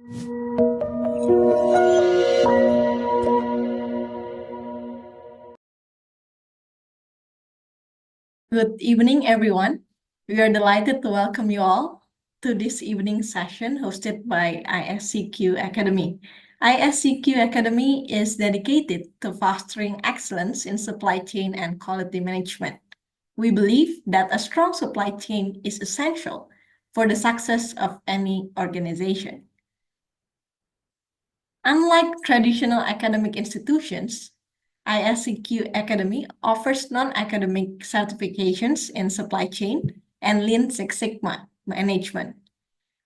Good evening, everyone. We are delighted to welcome you all to this evening session hosted by ISCQ Academy. ISCQ Academy is dedicated to fostering excellence in supply chain and quality management. We believe that a strong supply chain is essential for the success of any organization. Unlike traditional academic institutions, ISCQ Academy offers non-academic certifications in supply chain and Lean Six Sigma management.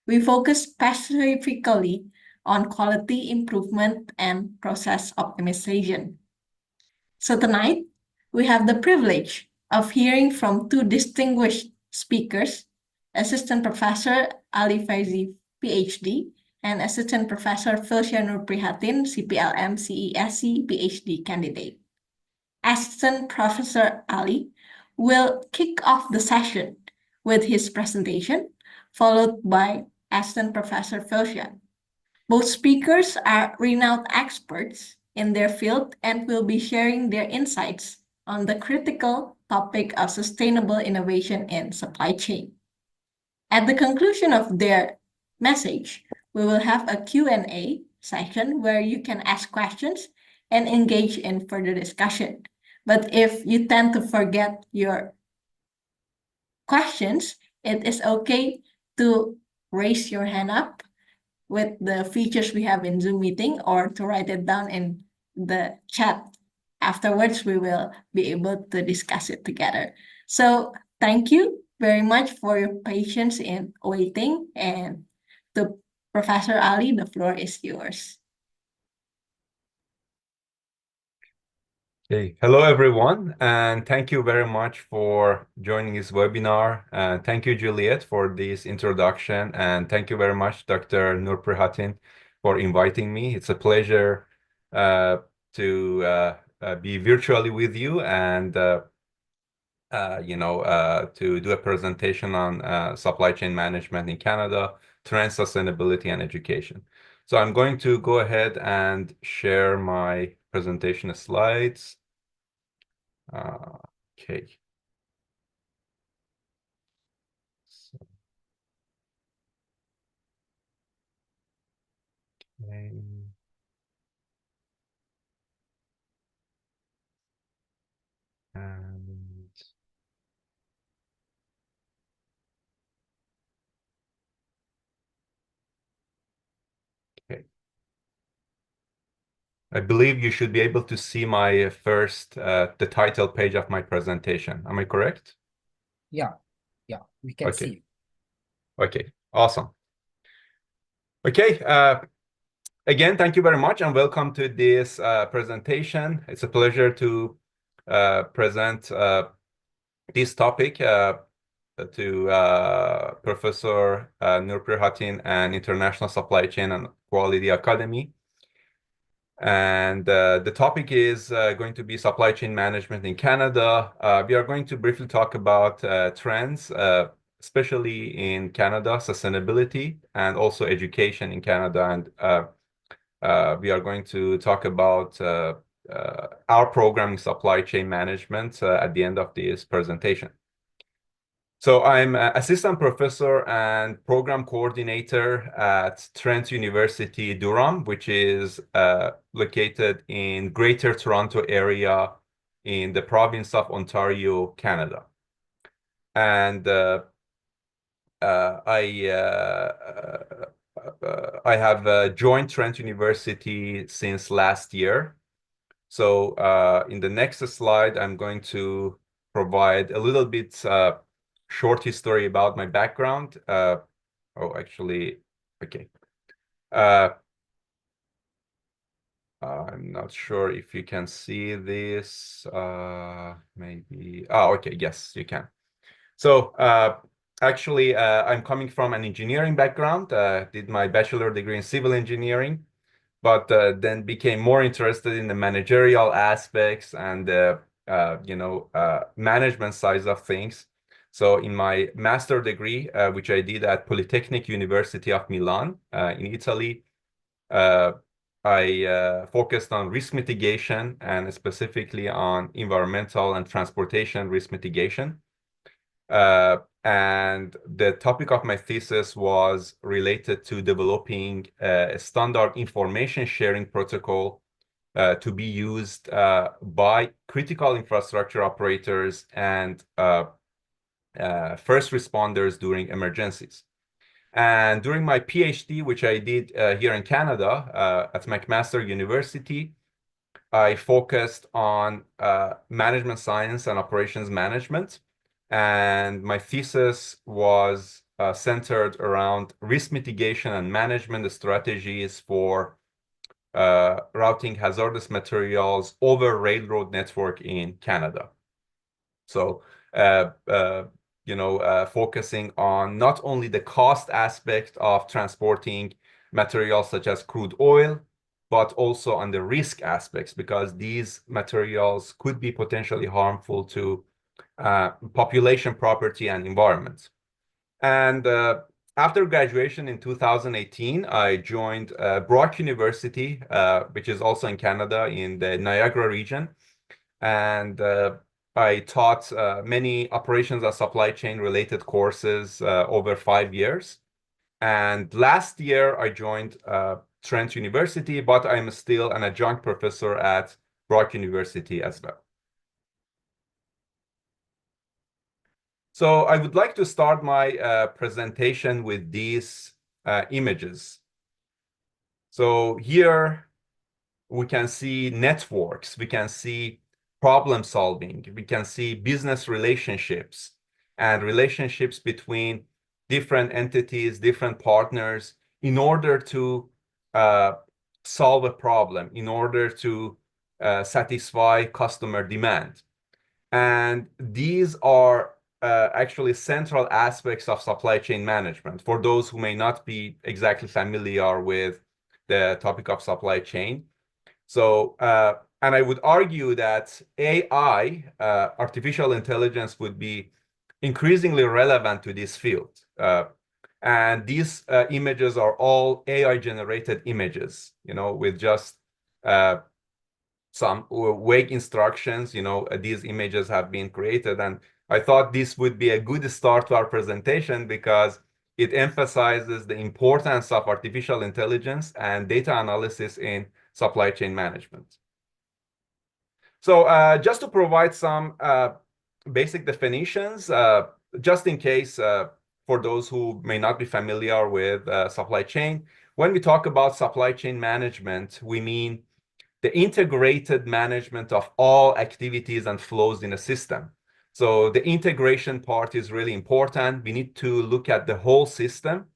We focus specifically on quality improvement and process optimization. So tonight, we have the privilege of hearing from two distinguished speakers, Assistant Professor Ali Vaezi, Ph.D., and Assistant Professor Filscha Nurprihatin, CPLM, CESC, Ph.D. candidate. Assistant Professor Ali will kick off the session with his presentation, followed by Assistant Professor Filscha. Both speakers are renowned experts in their field and will be sharing their insights on the critical topic of sustainable innovation in supply chain. At the conclusion of their message, we will have a Q&A session where you can ask questions and engage in further discussion. But if you tend to forget your questions, it is okay to raise your hand up with the features we have in Zoom meeting or to write it down in the chat. Afterwards, we will be able to discuss it together. So thank you very much for your patience in waiting. And to Professor Ali, the floor is yours. Okay. Hello, everyone, and thank you very much for joining this webinar. Thank you, Juliet, for this introduction, and thank you very much, Dr. Nurprihatin, for inviting me. It's a pleasure to be virtually with you and to do a presentation on supply chain management in Canada, trend sustainability, and education. So I'm going to go ahead and share my presentation slides. Okay. So, okay. And okay. I believe you should be able to see my first, the title page of my presentation. Am I correct? Yeah, we can see. Okay, awesome. Okay, again, thank you very much and welcome to this presentation. It's a pleasure to present this topic to Professor Nurprihatin and International Supply Chain and Quality Academy. And the topic is going to be supply chain management in Canada. We are going to briefly talk about trends, especially in Canada, sustainability, and also education in Canada. And we are going to talk about our program in supply chain management at the end of this presentation. So I'm assistant professor and program coordinator at Trent University, Durham, which is located in Greater Toronto area in the province of Ontario, Canada. And I have joined Trent University since last year. So in the next slide, I'm going to provide a little bit short history about my background. Okay. I'm not sure if you can see this. Maybe. Oh, okay. Yes, you can. So actually, I'm coming from an engineering background. Did my bachelor degree in civil engineering, but then became more interested in the managerial aspects and the management side of things. So in my master degree, which I did at Polytechnic University of Milan in Italy, I focused on risk mitigation and specifically on environmental and transportation risk mitigation. And the topic of my thesis was related to developing a standard information sharing protocol to be used by critical infrastructure operators and first responders during emergencies. And during my PhD, which I did here in Canada at McMaster University, I focused on management science and operations management. And my thesis was centered around risk mitigation and management strategies for routing hazardous materials over railroad network in Canada. So, focusing on not only the cost aspect of transporting materials such as crude oil, but also on the risk aspects, because these materials could be potentially harmful to population, property, and environment. And after graduation in 2018, I joined Brock University, which is also in Canada in the Niagara region. And I taught many operations and supply chain related courses over 5 years. And last year, I joined Trent University, but I'm still an adjunct professor at Brock University as well. So I would like to start my presentation with these images. So here we can see networks, we can see problem solving, we can see business relationships and relationships between different entities, different partners in order to solve a problem, in order to satisfy customer demand. And these are actually central aspects of supply chain management for those who may not be exactly familiar with the topic of supply chain. So, and I would argue that AI, artificial intelligence, would be increasingly relevant to this field. And these images are all AI-generated images, with just some vague instructions. These images have been created, and I thought this would be a good start to our presentation because it emphasizes the importance of artificial intelligence and data analysis in supply chain management. So just to provide some basic definitions, just in case for those who may not be familiar with supply chain, when we talk about supply chain management, we mean the integrated management of all activities and flows in a system. So the integration part is really important. We need to look at the whole system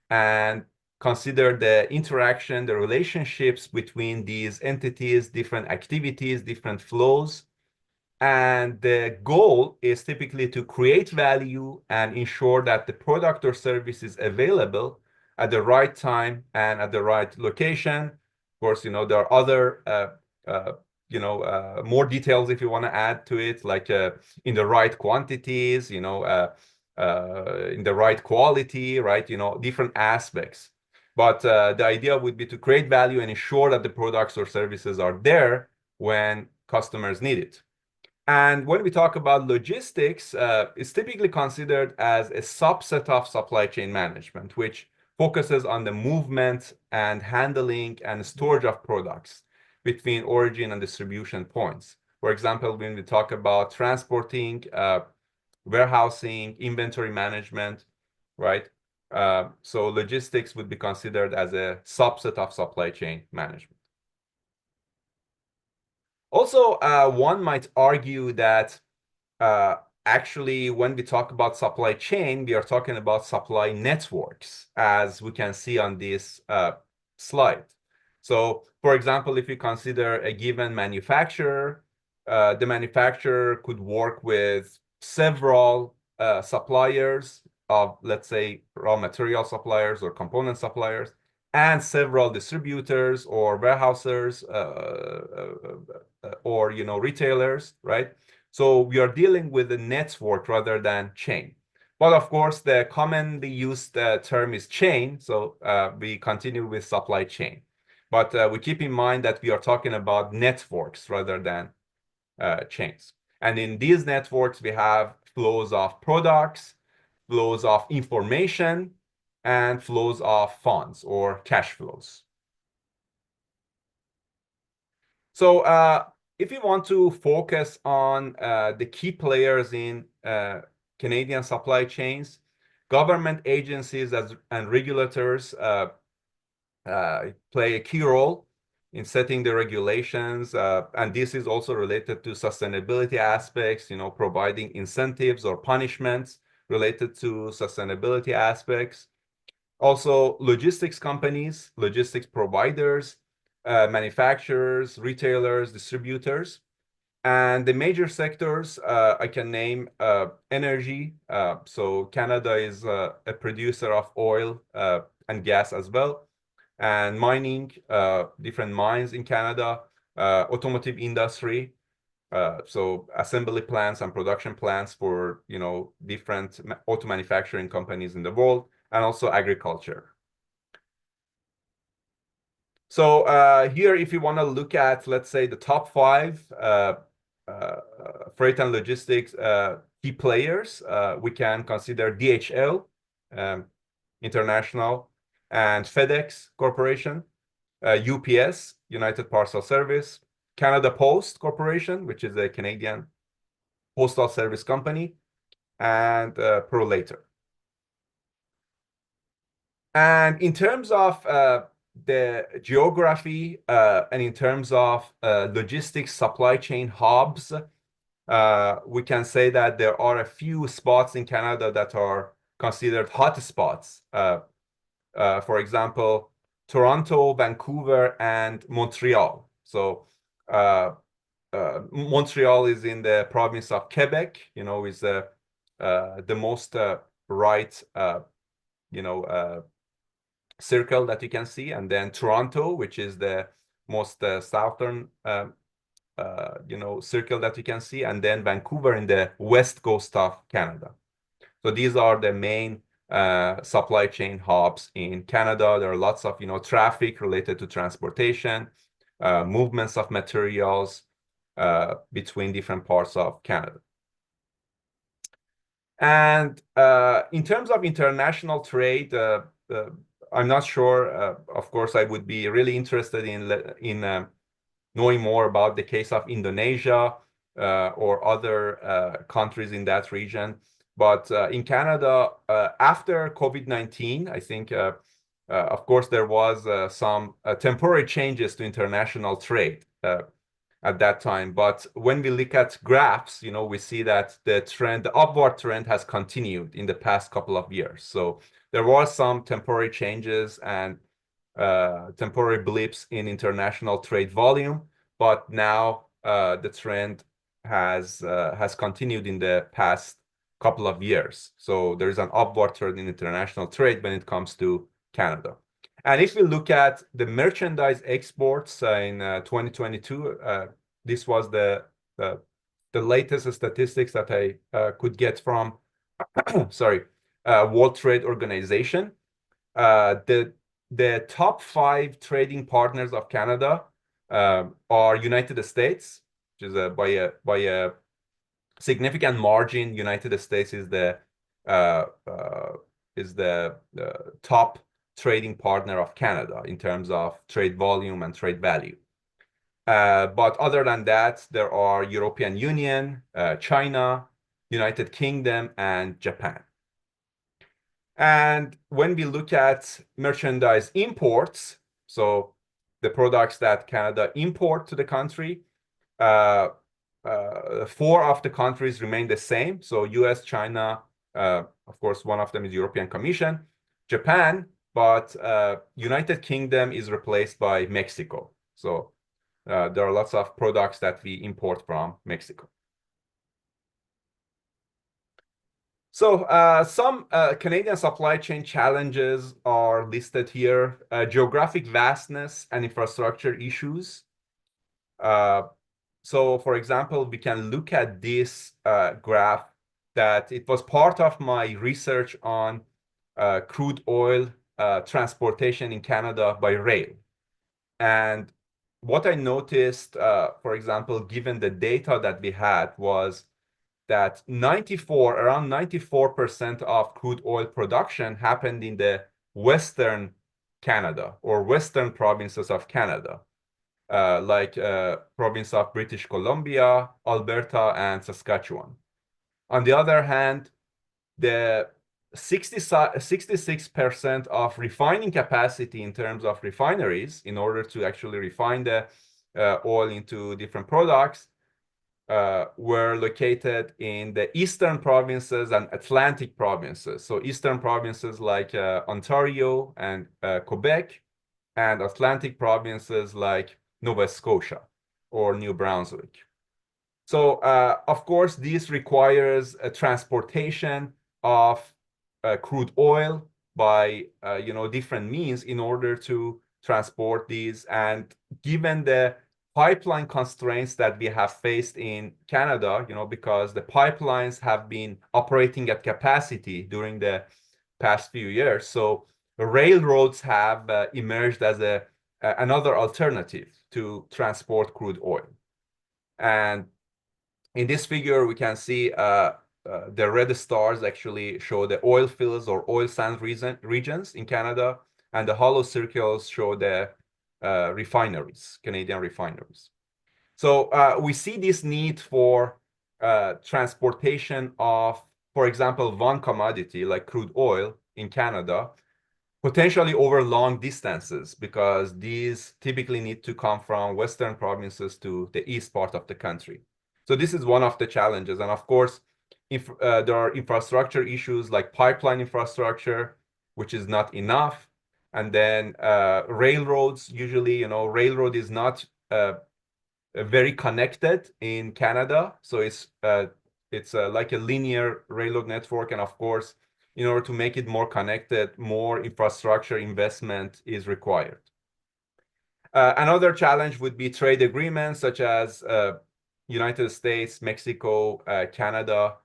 and consider the interaction, the relationships between these entities, different activities, different flows. And the goal is typically to create value and ensure that the product or service is available at the right time and at the right location. Of course, there are other more details if you want to add to it, like in the right quantities, in the right quality, right? Different aspects. But the idea would be to create value and ensure that the products or services are there when customers need it. And when we talk about logistics, it's typically considered as a subset of supply chain management, which focuses on the movement and handling and storage of products between origin and distribution points. For example, when we talk about transporting, warehousing, inventory management, right? So logistics would be considered as a subset of supply chain management. Also, one might argue that actually, when we talk about supply chain, we are talking about supply networks, as we can see on this slide. So, for example, if you consider a given manufacturer, the manufacturer could work with several suppliers of, let's say, raw material suppliers or component suppliers, and several distributors or warehouses or retailers, right? So we are dealing with a network rather than chain. But of course, the commonly used term is chain, so we continue with supply chain. But we keep in mind that we are talking about networks rather than chains. And in these networks, we have flows of products, flows of information, and flows of funds or cash flows. So if you want to focus on the key players in Canadian supply chains, government agencies and regulators play a key role in setting the regulations, and this is also related to sustainability aspects, providing incentives or punishments related to sustainability aspects. Also, logistics companies, logistics providers, manufacturers, retailers, distributors. And the major sectors I can name energy. So Canada is a producer of oil and gas as well. And mining, different mines in Canada, automotive industry, so assembly plants and production plants for different auto manufacturing companies in the world, and also agriculture. So here, if you want to look at, let's say, the top 5 freight and logistics key players, we can consider DHL International and FedEx Corporation, UPS, United Parcel Service, Canada Post Corporation, which is a Canadian postal service company, and ProLater. And in terms of the geography and in terms of logistics supply chain hubs, we can say that there are a few spots in Canada that are considered hot spots. For example, Toronto, Vancouver, and Montreal. So Montreal is in the province of Quebec, is the most right, circle that you can see. And then Toronto, which is the most southern, circle that you can see. And then Vancouver in the west coast of Canada. So these are the main supply chain hubs in Canada. There are lots of, traffic related to transportation, movements of materials between different parts of Canada. And in terms of international trade, I'm not sure. Of course, I would be really interested in knowing more about the case of Indonesia or other countries in that region. But in Canada, after COVID-19, I think, of course, there was some temporary changes to international trade at that time. But when we look at graphs, we see that the upward trend has continued in the past couple of years. So there was some temporary changes and temporary blips in international trade volume, but now the trend has continued in the past couple of years. So there is an upward trend in international trade when it comes to Canada. And if we look at the merchandise exports in 2022, this was the latest statistics that I could get from, sorry, World Trade Organization. The top 5 trading partners of Canada are United States, which is by a significant margin. United States is the top trading partner of Canada in terms of trade volume and trade value. But other than that, there are European Union, China, United Kingdom, and Japan. And when we look at merchandise imports, so the products that Canada import to the country, 4 of the countries remain the same. So US, China, of course, one of them is European Commission, Japan, but United Kingdom is replaced by Mexico. So there are lots of products that we import from Mexico. So some Canadian supply chain challenges are listed here: geographic vastness and infrastructure issues. So, for example, we can look at this graph that it was part of my research on crude oil transportation in Canada by rail. And what I noticed, for example, given the data that we had, was that around 94% of crude oil production happened in the Western Canada or Western provinces of Canada, like province of British Columbia, Alberta, and Saskatchewan. On the other hand, the 66% of refining capacity in terms of refineries, in order to actually refine the oil into different products, were located in the eastern provinces and Atlantic provinces. So eastern provinces like Ontario and Quebec, and Atlantic provinces like Nova Scotia or New Brunswick. So of course, this requires a transportation of crude oil by different means in order to transport these. And given the pipeline constraints that we have faced in Canada, because the pipelines have been operating at capacity during the past few years, so the railroads have emerged as another alternative to transport crude oil. And in this figure, we can see the red stars actually show the oil fields or oil sands regions in Canada, and the hollow circles show the refineries, Canadian refineries. So we see this need for transportation of, for example, one commodity like crude oil in Canada, potentially over long distances, because these typically need to come from Western provinces to the east part of the country. So this is one of the challenges. And of course, if there are infrastructure issues like pipeline infrastructure, which is not enough. And then railroads, usually, railroad is not very connected in Canada. So it's like a linear railroad network. And of course, in order to make it more connected, more infrastructure investment is required. Another challenge would be trade agreements such as United States, Mexico, Canada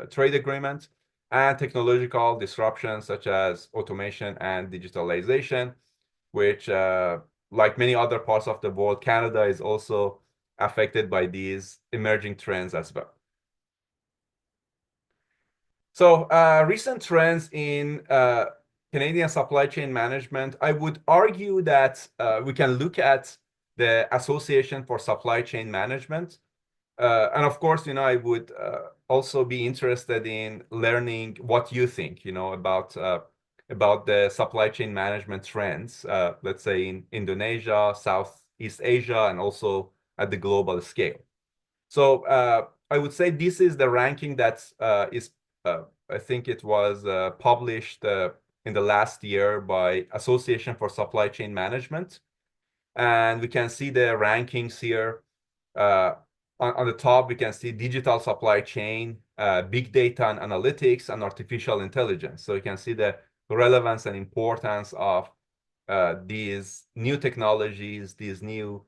trade agreement, and technological disruptions such as automation and digitalization, which, like many other parts of the world, Canada is also affected by these emerging trends as well. So recent trends in Canadian supply chain management, I would argue that we can look at the Association for Supply Chain Management. And of course, I would also be interested in learning what you think, about the supply chain management trends, let's say in Indonesia, Southeast Asia, and also at the global scale. So I would say this is the ranking that is, I think it was published in the last year by Association for Supply Chain Management. And we can see the rankings here. On the top, we can see digital supply chain, big data and analytics, and artificial intelligence. So you can see the relevance and importance of these new technologies, these new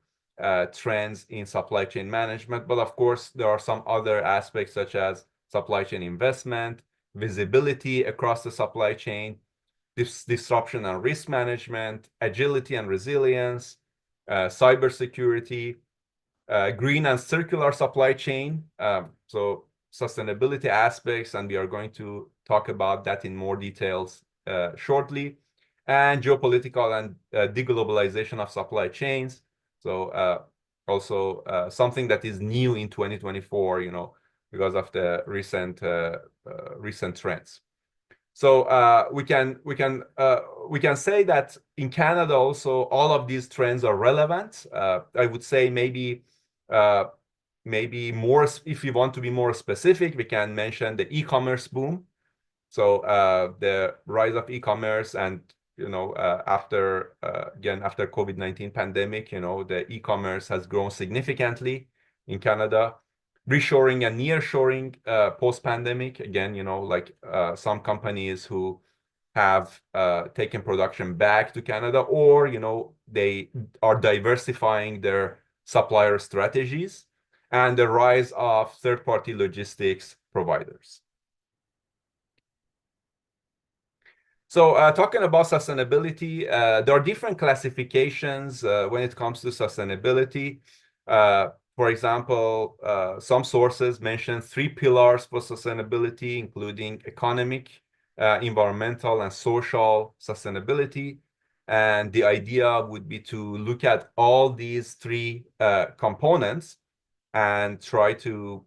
trends in supply chain management. But of course, there are some other aspects such as supply chain investment, visibility across the supply chain, disruption and risk management, agility and resilience, cybersecurity, green and circular supply chain, so sustainability aspects, and we are going to talk about that in more details shortly, and geopolitical and deglobalization of supply chains. So also something that is new in 2024, because of the recent trends. So we can say that in Canada also all of these trends are relevant. I would say maybe more, if you want to be more specific, we can mention the e-commerce boom. So the rise of e-commerce, and after COVID-19 pandemic, the e-commerce has grown significantly in Canada. Reshoring and nearshoring post-pandemic, again, like some companies who have taken production back to Canada, or they are diversifying their supplier strategies, and the rise of third-party logistics providers. So talking about sustainability, there are different classifications when it comes to sustainability. For example, some sources mention 3 pillars for sustainability, including economic, environmental, and social sustainability. And the idea would be to look at all these 3 components and try to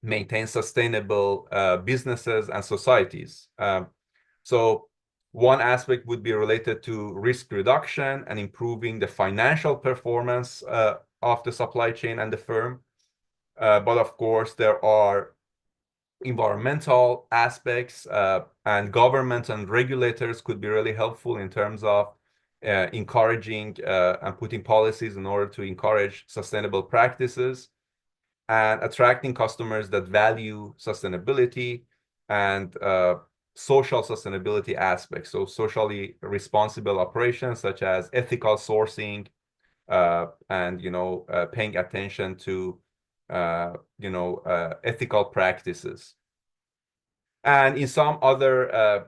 maintain sustainable businesses and societies. So one aspect would be related to risk reduction and improving the financial performance of the supply chain and the firm. But of course, there are environmental aspects, and governments and regulators could be really helpful in terms of encouraging and putting policies in order to encourage sustainable practices, and attracting customers that value sustainability and social sustainability aspects. So socially responsible operations such as ethical sourcing, and paying attention to ethical practices. And in some other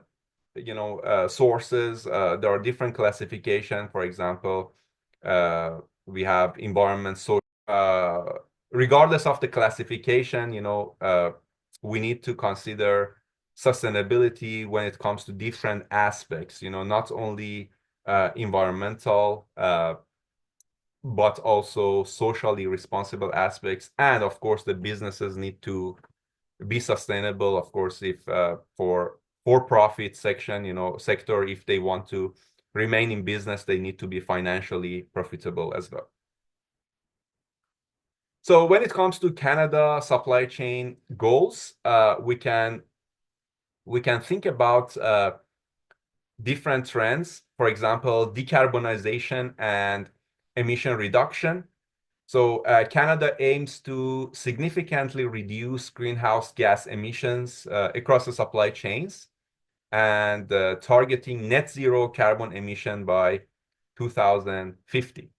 sources, there are different classification. For example, we have environment, social. Regardless of the classification, we need to consider sustainability when it comes to different aspects, not only environmental, but also socially responsible aspects. And of course, the businesses need to be sustainable. Of course, if for-profit sector, if they want to remain in business, they need to be financially profitable as well. So when it comes to Canada supply chain goals, we can think about different trends. For example, decarbonization and emission reduction. So Canada aims to significantly reduce greenhouse gas emissions across the supply chains, and targeting net zero carbon emission by 2050.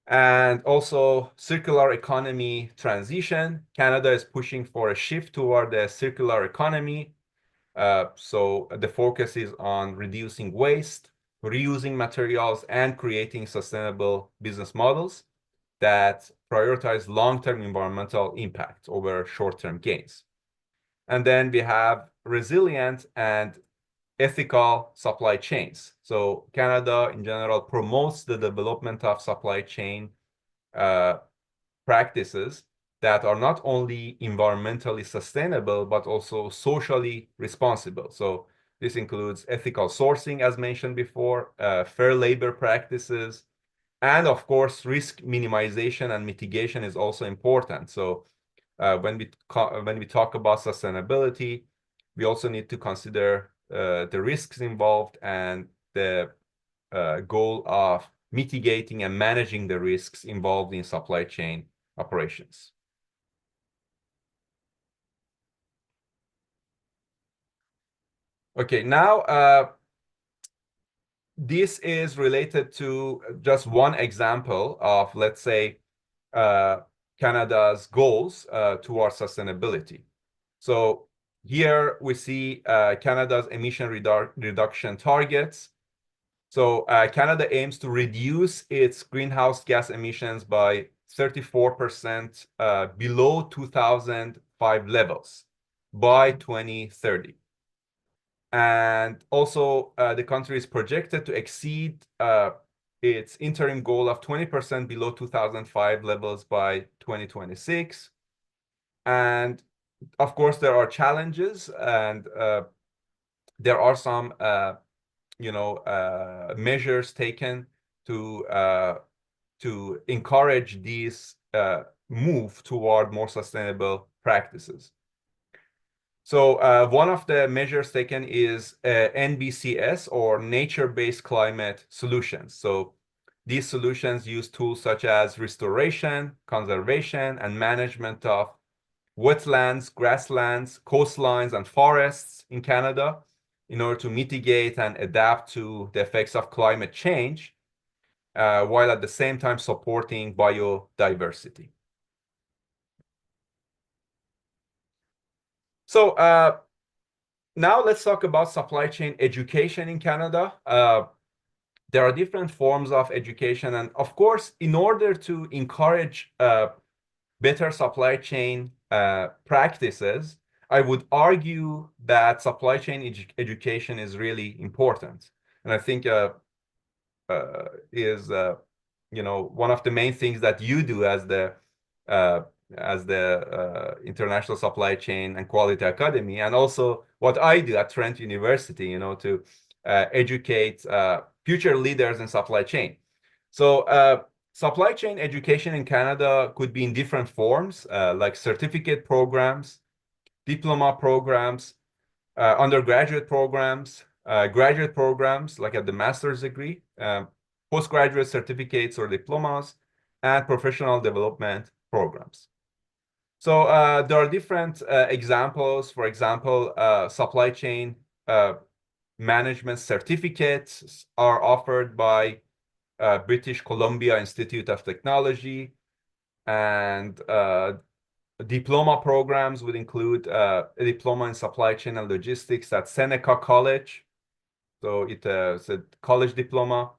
And also circular economy transition. Canada is pushing for a shift toward the circular economy. So the focus is on reducing waste, reusing materials, and creating sustainable business models that prioritize long-term environmental impact over short-term gains. And then we have resilient and ethical supply chains. So Canada in general promotes the development of supply chain practices that are not only environmentally sustainable, but also socially responsible. So this includes ethical sourcing, as mentioned before, fair labor practices, and of course, risk minimization and mitigation is also important. So when we talk about sustainability, we also need to consider the risks involved and the goal of mitigating and managing the risks involved in supply chain operations. Okay, now this is related to just one example of, let's say, Canada's goals towards sustainability. So here we see Canada's emission reduction targets. So Canada aims to reduce its greenhouse gas emissions by 34% below 2005 levels by 2030. And also the country is projected to exceed its interim goal of 20% below 2005 levels by 2026. And of course, there are challenges, and there are some measures taken to encourage these move toward more sustainable practices. So one of the measures taken is NBCS, or nature-based climate solutions. So these solutions use tools such as restoration, conservation, and management of wetlands, grasslands, coastlines, and forests in Canada in order to mitigate and adapt to the effects of climate change, while at the same time supporting biodiversity. So now let's talk about supply chain education in Canada. There are different forms of education, and of course, in order to encourage better supply chain practices, I would argue that supply chain education is really important, and I think is one of the main things that you do as the International Supply Chain and Quality Academy, and also what I do at Trent University, to educate future leaders in supply chain. So supply chain education in Canada could be in different forms, like certificate programs, diploma programs, undergraduate programs, graduate programs, like at the master's degree, postgraduate certificates or diplomas, and professional development programs. So there are different examples. For example, supply chain management certificates are offered by British Columbia Institute of Technology, and diploma programs would include a diploma in supply chain and logistics at Seneca College. So it's a college diploma.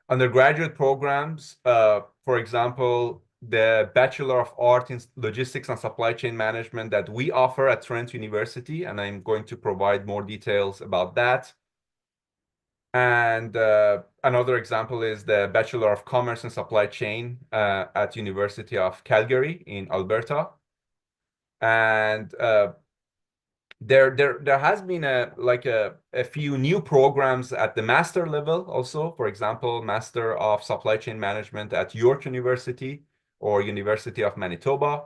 Undergraduate programs, for example, the Bachelor of Art in Logistics and Supply Chain Management that we offer at Trent University, and I'm going to provide more details about that. And another example is the Bachelor of Commerce and Supply Chain at University of Calgary in Alberta. And there has been a few new programs at the master level also. For example, Master of Supply Chain Management at York University or University of Manitoba,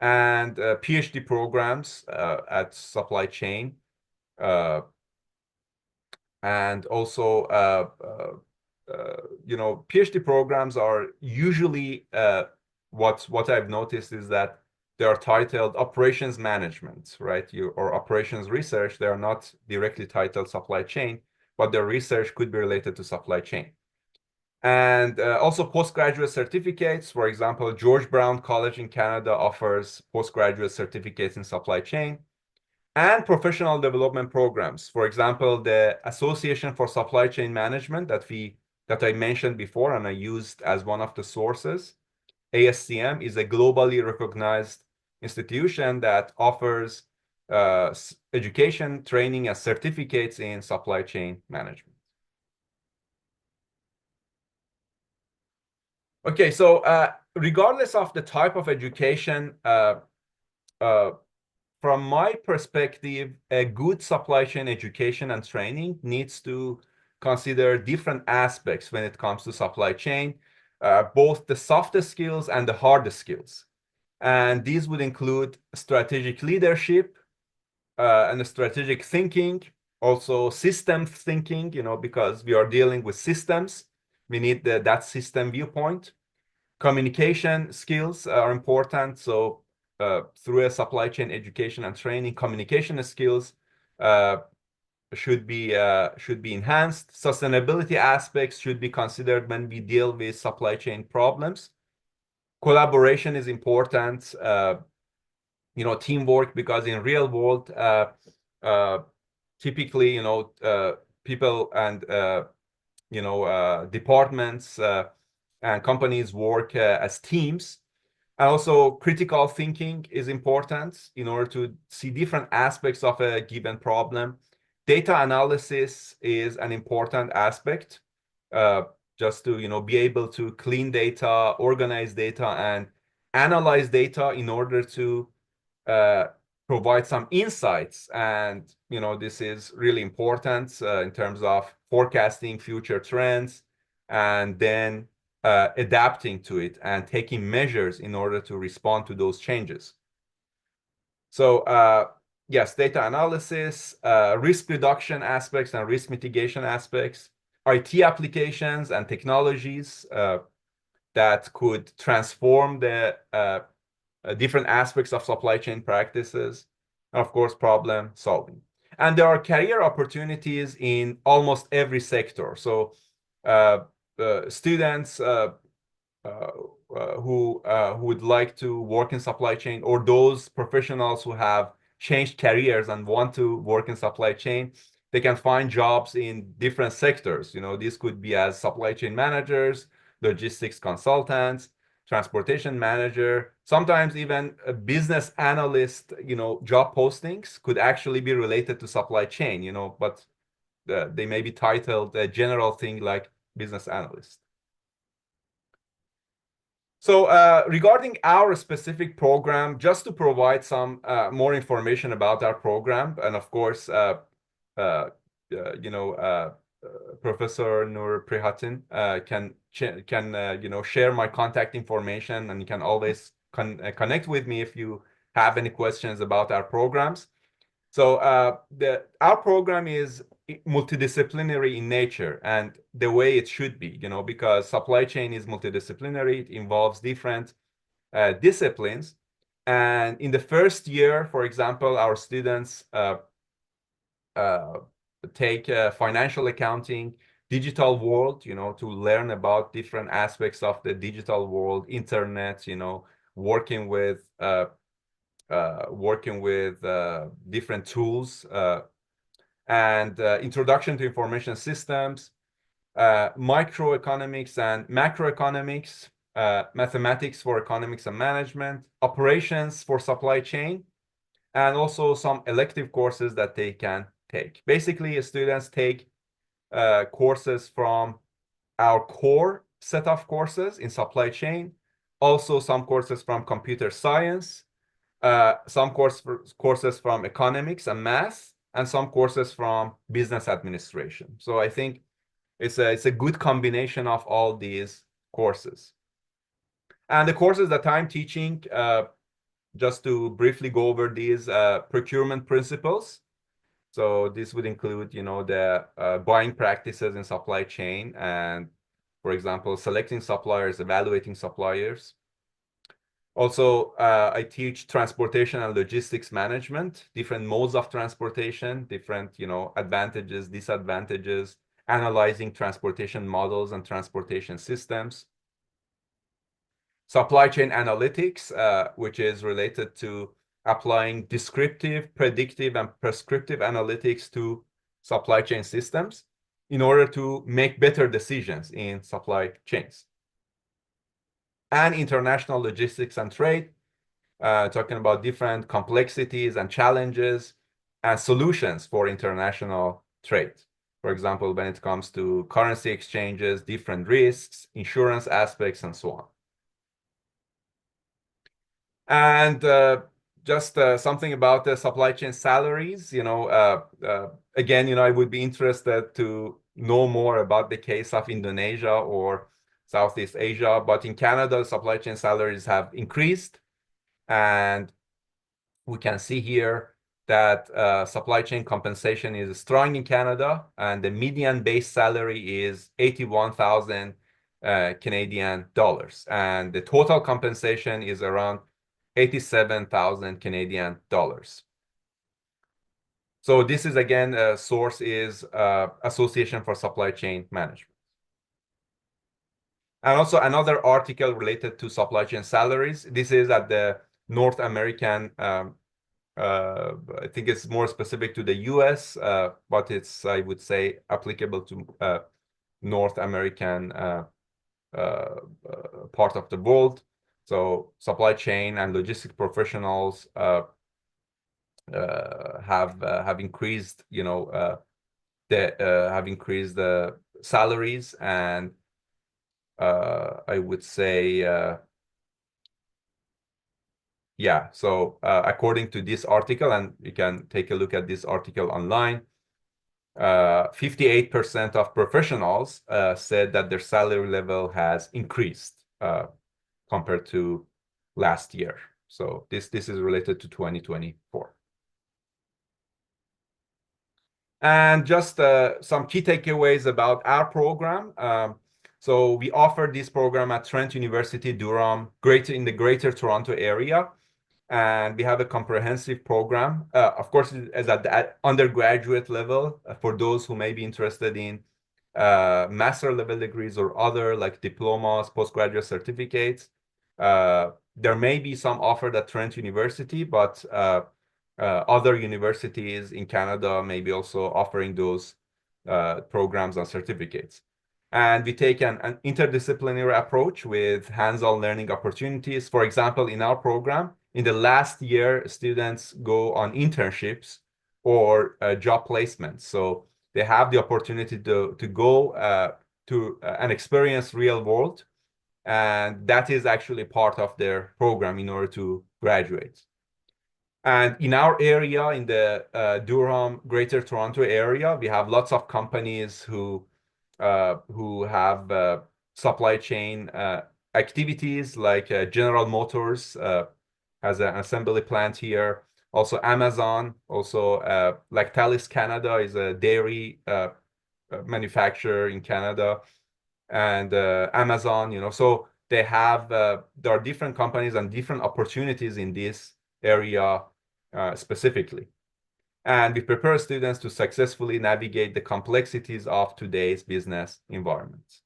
and Ph.D. programs at supply chain, and also Ph.D. programs are usually what I've noticed is that they are titled operations management, right? Or operations research. They are not directly titled supply chain, but their research could be related to supply chain. And also postgraduate certificates. For example, George Brown College in Canada offers postgraduate certificates in supply chain, and professional development programs. For example, the Association for Supply Chain Management that I mentioned before and I used as one of the sources, ASCM, is a globally recognized institution that offers education, training, and certificates in supply chain management. Okay, so regardless of the type of education, from my perspective, a good supply chain education and training needs to consider different aspects when it comes to supply chain, both the soft skills and the hard skills. And these would include strategic leadership and strategic thinking, also system thinking, because we are dealing with systems. We need that system viewpoint. Communication skills are important. So through a supply chain education and training, communication skills should be enhanced. Sustainability aspects should be considered when we deal with supply chain problems. Collaboration is important. Teamwork, because in real world, typically, people and departments and companies work as teams. And also, critical thinking is important in order to see different aspects of a given problem. Data analysis is an important aspect, just to be able to clean data, organize data, and analyze data in order to provide some insights. And this is really important in terms of forecasting future trends and then adapting to it and taking measures in order to respond to those changes. So yes, data analysis, risk reduction aspects and risk mitigation aspects, IT applications and technologies that could transform the different aspects of supply chain practices, and of course, problem solving. And there are career opportunities in almost every sector. So students who would like to work in supply chain, or those professionals who have changed careers and want to work in supply chain, they can find jobs in different sectors. This could be as supply chain managers, logistics consultants, transportation manager, sometimes even a business analyst, job postings could actually be related to supply chain, but they may be titled a general thing like business analyst. So regarding our specific program, just to provide some more information about our program, and of course, Professor Nurprihatin can share my contact information, and you can always connect with me if you have any questions about our programs. So our program is multidisciplinary in nature and the way it should be, because supply chain is multidisciplinary. It involves different disciplines. And in the first year, for example, our students take financial accounting, digital world, to learn about different aspects of the digital world, internet, working with different tools, and introduction to information systems, microeconomics and macroeconomics, mathematics for economics and management, operations for supply chain, and also some elective courses that they can take. Basically, students take courses from our core set of courses in supply chain, also some courses from computer science, some courses from economics and math, and some courses from business administration. So I think it's a good combination of all these courses. And the courses that I'm teaching, just to briefly go over these procurement principles. So this would include, the buying practices in supply chain and, for example, selecting suppliers, evaluating suppliers. Also, I teach transportation and logistics management, different modes of transportation, different, advantages, disadvantages, analyzing transportation models and transportation systems. Supply chain analytics, which is related to applying descriptive, predictive, and prescriptive analytics to supply chain systems in order to make better decisions in supply chains. And international logistics and trade, talking about different complexities and challenges and solutions for international trade. For example, when it comes to currency exchanges, different risks, insurance aspects, and so on. And just something about the supply chain salaries, again, I would be interested to know more about the case of Indonesia or Southeast Asia, but in Canada, supply chain salaries have increased, and we can see here that supply chain compensation is strong in Canada, and the median base salary is 81,000 Canadian dollars, and the total compensation is around 87,000 Canadian dollars. So this is, again, source is Association for Supply Chain Management. And also another article related to supply chain salaries. This is at the North American, I think it's more specific to the US, but it's, I would say, applicable to North American part of the world. So supply chain and logistic professionals have increased, have increased the salaries, and I would say, yeah. So according to this article, and you can take a look at this article online, 58% of professionals said that their salary level has increased compared to last year. So this is related to 2024. And just some key takeaways about our program. So we offer this program at Trent University, Durham, in the Greater Toronto area. And we have a comprehensive program. Of course, as at the undergraduate level, for those who may be interested in master level degrees or other like diplomas, postgraduate certificates. There may be some offered at Trent University, but other universities in Canada maybe also offering those programs and certificates. And we take an interdisciplinary approach with hands-on learning opportunities. For example, in our program, in the last year, students go on internships or job placements. So they have the opportunity to go to an experience real world. And that is actually part of their program in order to graduate. And in our area, in the Durham, Greater Toronto area, we have lots of companies who have supply chain activities, like General Motors has an assembly plant here. Also Amazon, also Lactalis Canada is a dairy manufacturer in Canada, and Amazon, so they have there are different companies and different opportunities in this area specifically. And we prepare students to successfully navigate the complexities of today's business environment.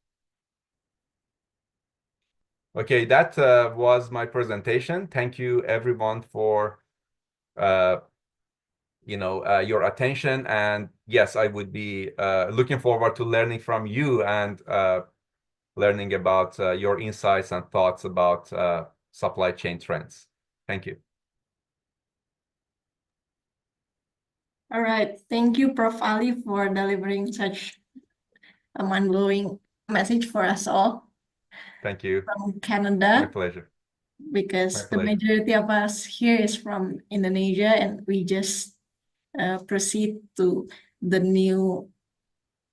Okay, that was my presentation. Thank you everyone for your attention. And yes, I would be looking forward to learning from you and learning about your insights and thoughts about supply chain trends. Thank you. All right. Thank you, Prof. Ali, for delivering such a mind-blowing message for us all Thank you. from My Canada, pleasure. because the pleasure. majority of us here is from Indonesia, and we just proceed to the new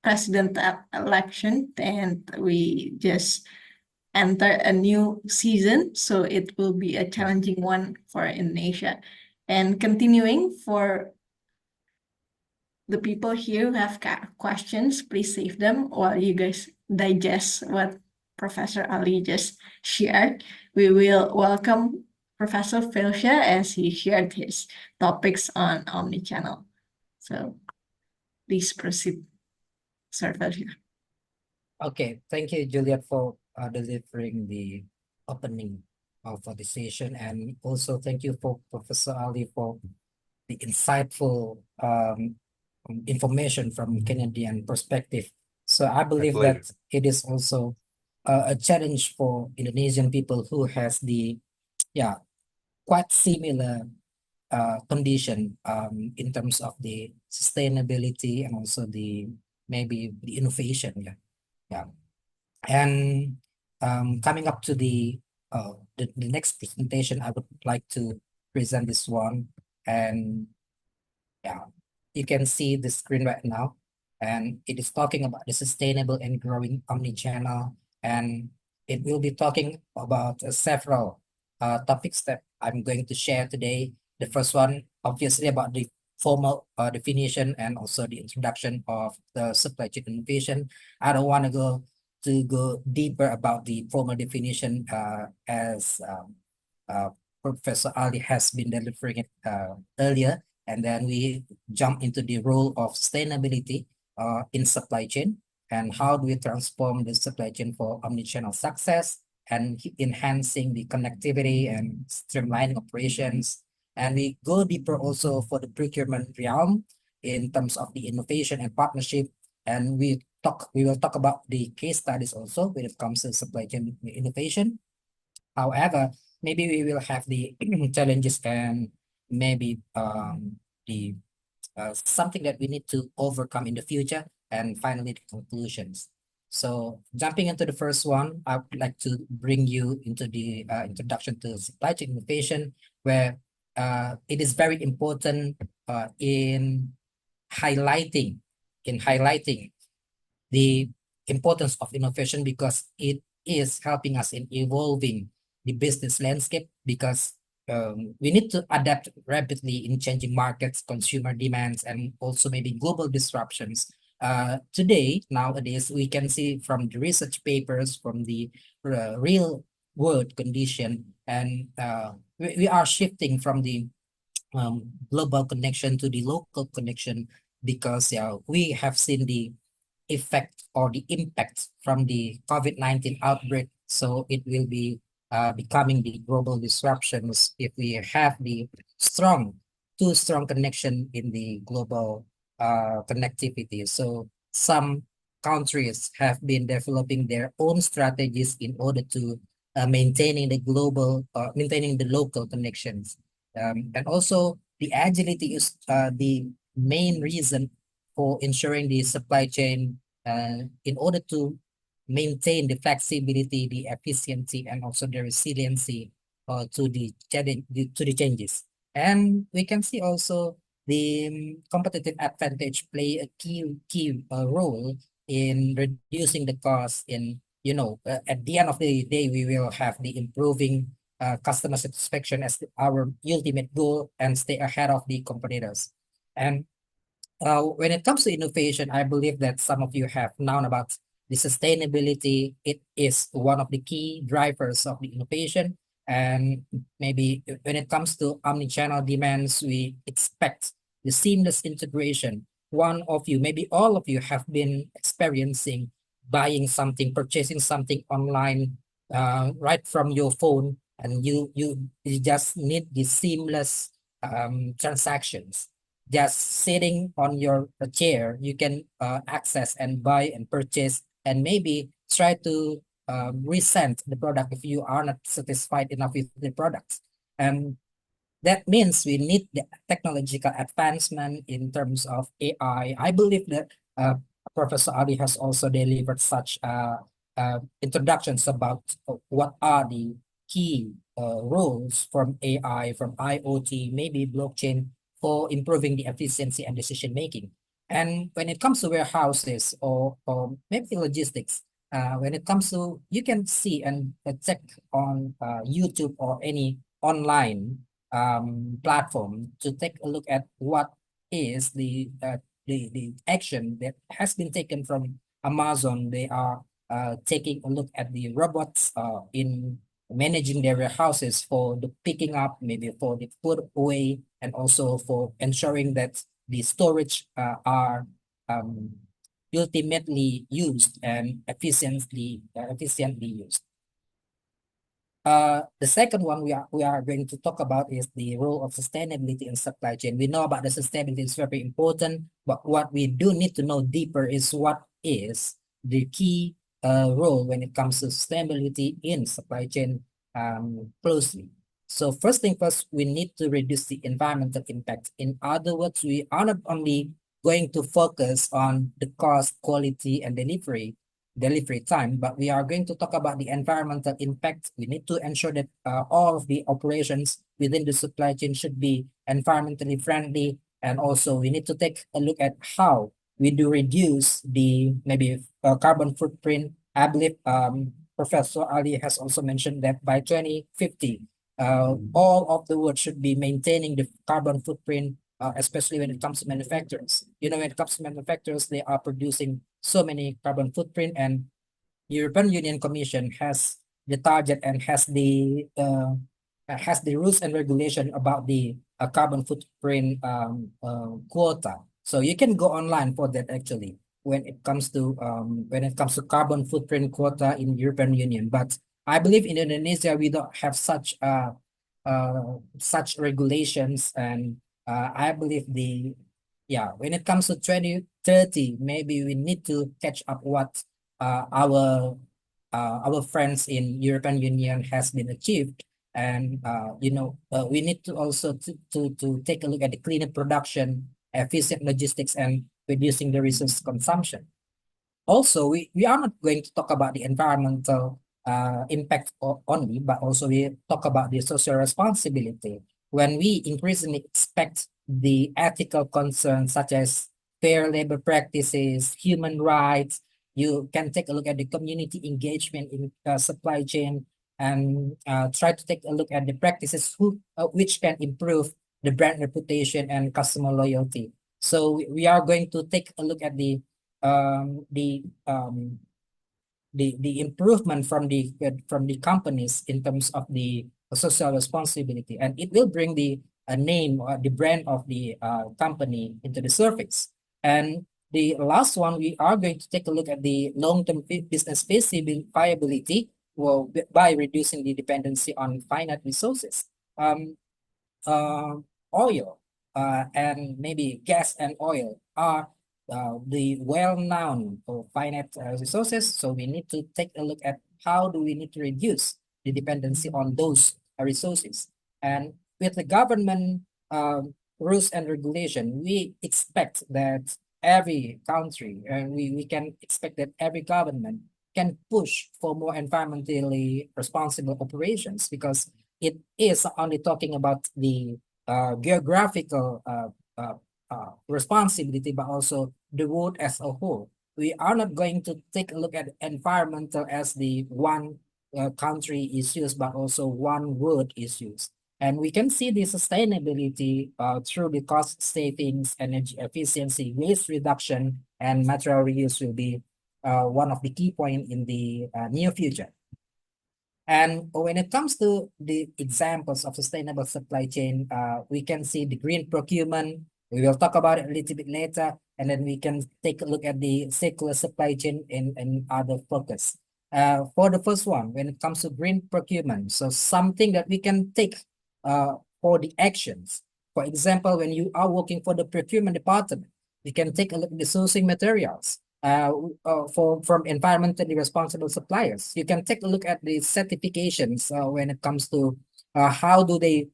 president election, and we just enter a new season. So it will be a challenging one for Indonesia. And continuing, for the people here who have questions, please save them while you guys digest what Professor Ali just shared. We will welcome Professor Filscha as he shared his topics on Omnichannel. So please proceed, Sir Filscha. Okay, thank you, Juliet, for delivering the opening of the session, and also thank you for Professor Ali for the insightful information from Canadian perspective. So I believe that it is also a challenge for Indonesian people who has the quite similar condition in terms of the sustainability and also the maybe the innovation. And coming up to the next presentation, I would like to present this one. And you can see the screen right now, and it is talking about the sustainable and growing omnichannel, and it will be talking about several topics that I'm going to share today. The first one, obviously, about the formal definition and also the introduction of the supply chain innovation. I don't want to go deeper about the formal definition as Professor Ali has been delivering it earlier. And then we jump into the role of sustainability in supply chain, and how do we transform the supply chain for omnichannel success and enhancing the connectivity and streamlining operations. And we go deeper also for the procurement realm in terms of the innovation and partnership. And we will talk about the case studies also when it comes to supply chain innovation. However, maybe we will have the challenges and maybe the something that we need to overcome in the future, and finally the conclusions. So jumping into the first one, I would like to bring you into the introduction to supply chain innovation, where it is very important in highlighting the importance of innovation, because it is helping us in evolving the business landscape, because we need to adapt rapidly in changing markets, consumer demands, and also maybe global disruptions. Nowadays, we can see from the research papers, from the real world condition, and we are shifting from the global connection to the local connection, because we have seen the effect or the impact from the COVID-19 outbreak. So it will be becoming the global disruptions if we have the strong too strong connection in the global connectivity. So some countries have been developing their own strategies in order to maintaining the local connections. And also the agility is the main reason for ensuring the supply chain in order to maintain the flexibility, the efficiency, and also the resiliency to the changes. And we can see also the competitive advantage play a key role in reducing the cost in, at the end of the day, we will have the improving customer satisfaction as our ultimate goal and stay ahead of the competitors. And when it comes to innovation, I believe that some of you have known about the sustainability. It is one of the key drivers of the innovation. And maybe when it comes to omnichannel demands, we expect the seamless integration. One of you, maybe all of you, have been experiencing buying something, purchasing something online, right from your phone, and you just need the seamless transactions. Just sitting on your chair, you can access and buy and purchase, and maybe try to resend the product if you are not satisfied enough with the products. And that means we need the technological advancement in terms of AI. I believe that Professor Ali has also delivered such introductions about what are the key roles from AI, from IoT, maybe blockchain, for improving the efficiency and decision making. And when it comes to warehouses or maybe logistics, when it comes to, you can see and check on YouTube or any online platform to take a look at what is the action that has been taken from Amazon. They are taking a look at the robots in managing their warehouses for the picking up, maybe for the put away, and also for ensuring that the storage are ultimately used and efficiently used. The second one we are going to talk about is the role of sustainability in supply chain. We know about the sustainability is very important, but what we do need to know deeper is what is the key role when it comes to sustainability in supply chain closely. So first thing first, we need to reduce the environmental impact. In other words, we are not only going to focus on the cost, quality, and delivery time, but we are going to talk about the environmental impact. We need to ensure that all of the operations within the supply chain should be environmentally friendly, and also we need to take a look at how we do reduce the maybe carbon footprint. I believe Professor Ali has also mentioned that by 2050, all of the world should be maintaining the carbon footprint, especially when it comes to manufacturers. When it comes to manufacturers, they are producing so many carbon footprint, and European Union Commission has the target and has the rules and regulation about the carbon footprint quota. So you can go online for that actually when it comes to carbon footprint quota in European Union. But I believe in Indonesia we don't have such regulations, and I believe when it comes to 2030, maybe we need to catch up what our friends in European Union has been achieved. And we need to also to take a look at the cleaner production, efficient logistics, and reducing the resource consumption. Also, we are not going to talk about the environmental impact only, but also we talk about the social responsibility. When we increasingly expect the ethical concerns such as fair labor practices, human rights, you can take a look at the community engagement in supply chain, and try to take a look at the practices which can improve the brand reputation and customer loyalty. So we are going to take a look at the improvement from the companies in terms of the social responsibility, and it will bring the name or the brand of the company into the surface. And the last one, we are going to take a look at the long-term business viability, well, by reducing the dependency on finite resources. Oil. and maybe gas and oil are the well-known or finite resources. So we need to take a look at how do we need to reduce the dependency on those resources. And with the government rules and regulation, we expect that every country, and we can expect that every government can push for more environmentally responsible operations, because it is only talking about the geographical responsibility, but also the world as a whole. We are not going to take a look at environmental as the one country issues, but also one world issues. And we can see the sustainability through the cost savings, energy efficiency, waste reduction, and material reuse will be one of the key points in the near future. And when it comes to the examples of sustainable supply chain, we can see the green procurement. We will talk about it a little bit later, and then we can take a look at the circular supply chain in other focus. For the first one, when it comes to green procurement, so something that we can take for the actions. For example, when you are working for the procurement department, we can take a look at the sourcing materials from environmentally responsible suppliers. You can take a look at the certifications when it comes to how do they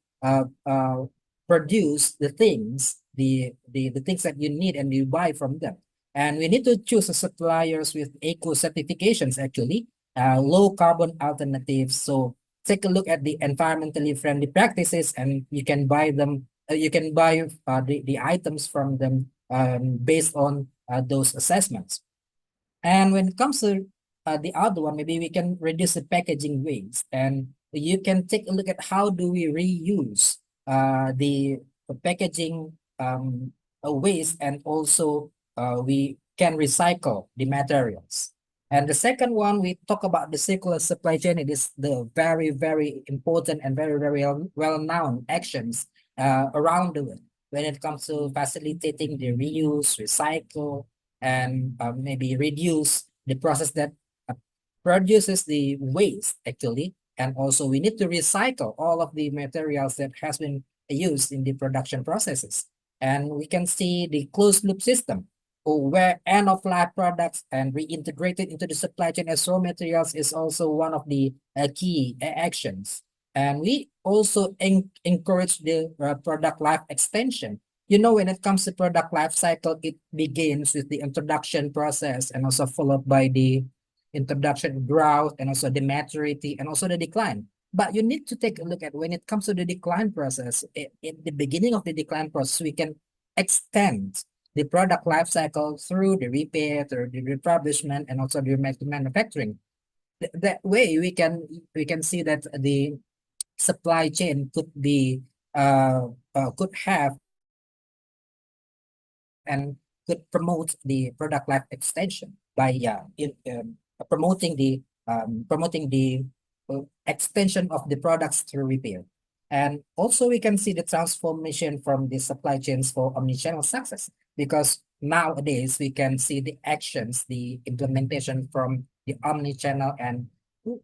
produce the things, the things that you need and you buy from them. And we need to choose suppliers with eco certifications, actually, low carbon alternatives. So take a look at the environmentally friendly practices, and you can buy them. You can buy the items from them based on those assessments. And when it comes to the other one, maybe we can reduce the packaging waste, and you can take a look at how do we reuse the packaging waste, and also we can recycle the materials. And the second one, we talk about the circular supply chain. It is the very, very important and very, very well-known actions around the world when it comes to facilitating the reuse, recycle, and maybe reduce the process that produces the waste, actually. And also we need to recycle all of the materials that has been used in the production processes. And we can see the closed loop system, where end-of-life products and reintegrated into the supply chain as raw materials is also one of the key actions. And we also encourage the product life extension. You know, when it comes to product life cycle, it begins with the introduction process, and also followed by the introduction, growth, and also the maturity, and also the decline. But you need to take a look at when it comes to the decline process. In the beginning of the decline process, we can extend the product life cycle through the repair, through the refurbishment, and also the manufacturing. That way, we can see that the supply chain could be could have and could promote the product life extension by promoting the extension of the products through repair. And also we can see the transformation from the supply chains for omnichannel success, because nowadays we can see the actions, the implementation from the omnichannel. And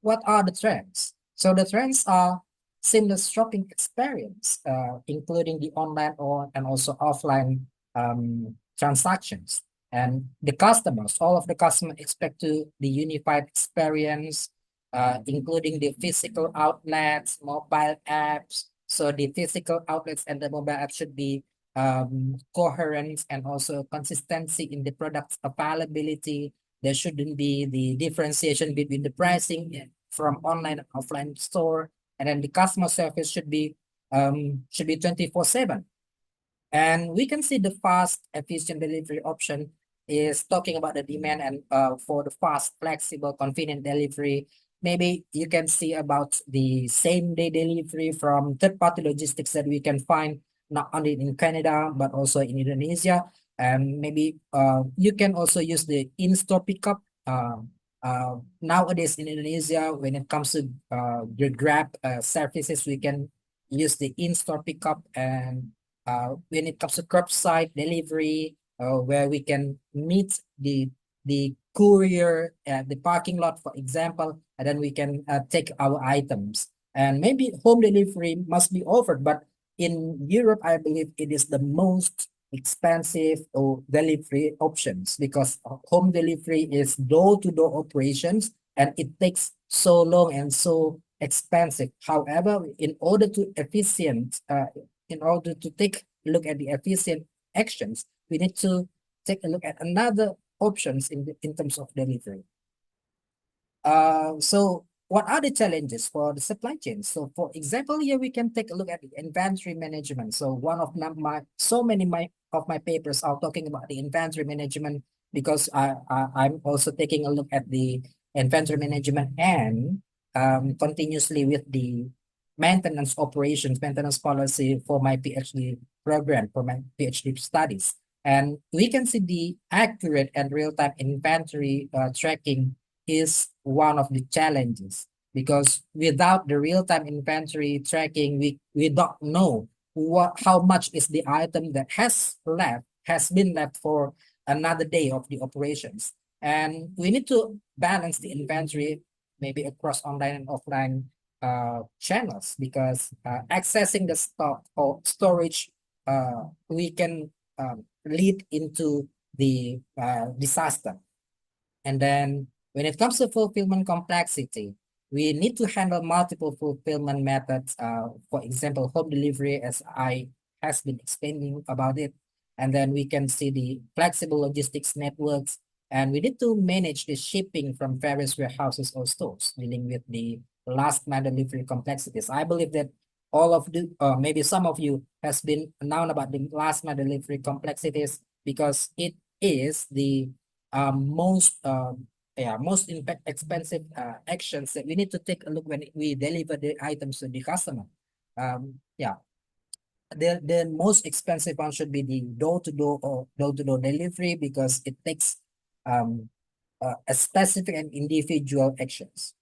what are the trends? So the trends are seamless shopping experience, including the online and also offline transactions. And the customers, all of the customers expect to the unified experience, including the physical outlets, mobile apps. So the physical outlets and the mobile apps should be coherent, and also consistency in the product's availability. There shouldn't be the differentiation between the pricing from online and offline store. And then the customer service should be 24/7. And we can see the fast, efficient delivery option is talking about the demand, and for the fast, flexible, convenient delivery. Maybe you can see about the same-day delivery from third-party logistics that we can find not only in Canada, but also in Indonesia. And maybe you can also use the in-store pickup. Nowadays in Indonesia, when it comes to the Grab services, we can use the in-store pickup. And when it comes to curbside delivery, where we can meet the courier at the parking lot, for example, and then we can take our items. And maybe home delivery must be offered, but in Europe, I believe it is the most expensive or delivery options because home delivery is door-to-door operations and it takes so long and so expensive. However, in order to take a look at the efficient actions, we need to take a look at another options in terms of delivery. So what are the challenges for the supply chain? So for example, here we can take a look at the inventory management. So one of my papers are talking about the inventory management because I'm also taking a look at the inventory management and continuously with the maintenance policy for my PhD program, for my PhD studies. And we can see the accurate and real-time inventory tracking is one of the challenges because without the real-time inventory tracking, we don't know how much is the item that has been left for another day of the operations. And we need to balance the inventory maybe across online and offline channels because accessing the stock or storage we can lead into the disaster. And then when it comes to fulfillment complexity, we need to handle multiple fulfillment methods. For example, home delivery, as I has been explaining about it. And then we can see the flexible logistics networks. And we need to manage the shipping from various warehouses or stores, dealing with the last mile delivery complexities. I believe that all of the, maybe some of you has been known about the last mile delivery complexities because it is the most expensive actions that we need to take a look when we deliver the items to the customer. Yeah, the most expensive one should be the door-to-door or door-to-door delivery because it takes a specific and individual actions.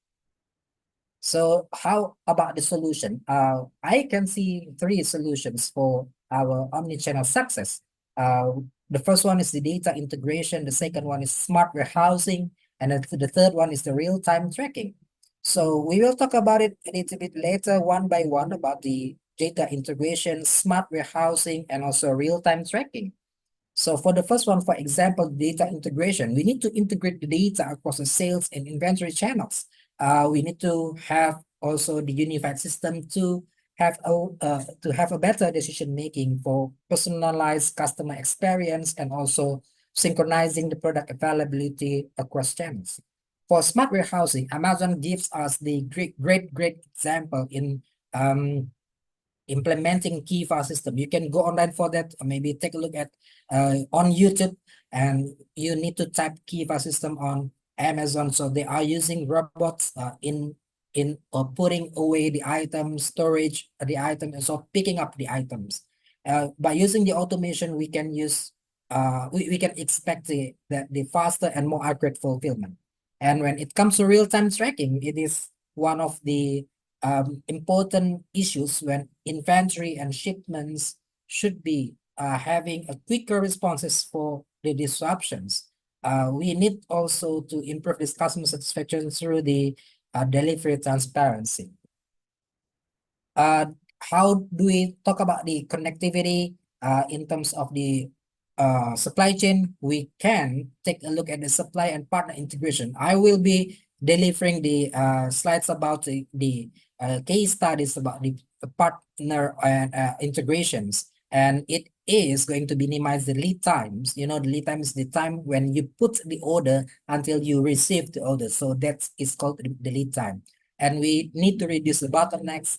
So how about the solution? I can see three solutions for our omnichannel success. The first one is the data integration. The second one is smart warehousing. And the third one is the real-time tracking. So we will talk about it a little bit later, one by one, about the data integration, smart warehousing, and also real-time tracking. So for the first one, for example, data integration, we need to integrate the data across the sales and inventory channels. We need to have also the unified system to have a better decision making for personalized customer experience and also synchronizing the product availability across channels. For smart warehousing, Amazon gives us the great example in implementing key file system. You can go online for that, or maybe take a look at on YouTube, and you need to type key file system on Amazon. So they are using robots in putting away the items, storage the items, and so picking up the items. By using the automation, we can use we can expect the faster and more accurate fulfillment. And when it comes to real-time tracking, it is one of the important issues when inventory and shipments should be having a quicker responses for the disruptions. We need also to improve this customer satisfaction through the delivery transparency. How do we talk about the connectivity in terms of the supply chain? We can take a look at the supply and partner integration. I will be delivering the slides about the case studies about the partner and integrations, and it is going to minimize the lead times. You know, the lead time is the time when you put the order until you receive the order. So that is called the lead time. And we need to reduce the bottlenecks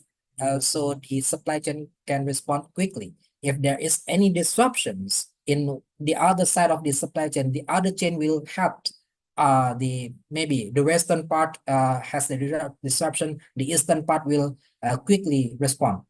so the supply chain can respond quickly. If there is any disruptions in the other side of the supply chain, the other chain will help. Maybe the western part has the disruption, the eastern part will quickly respond.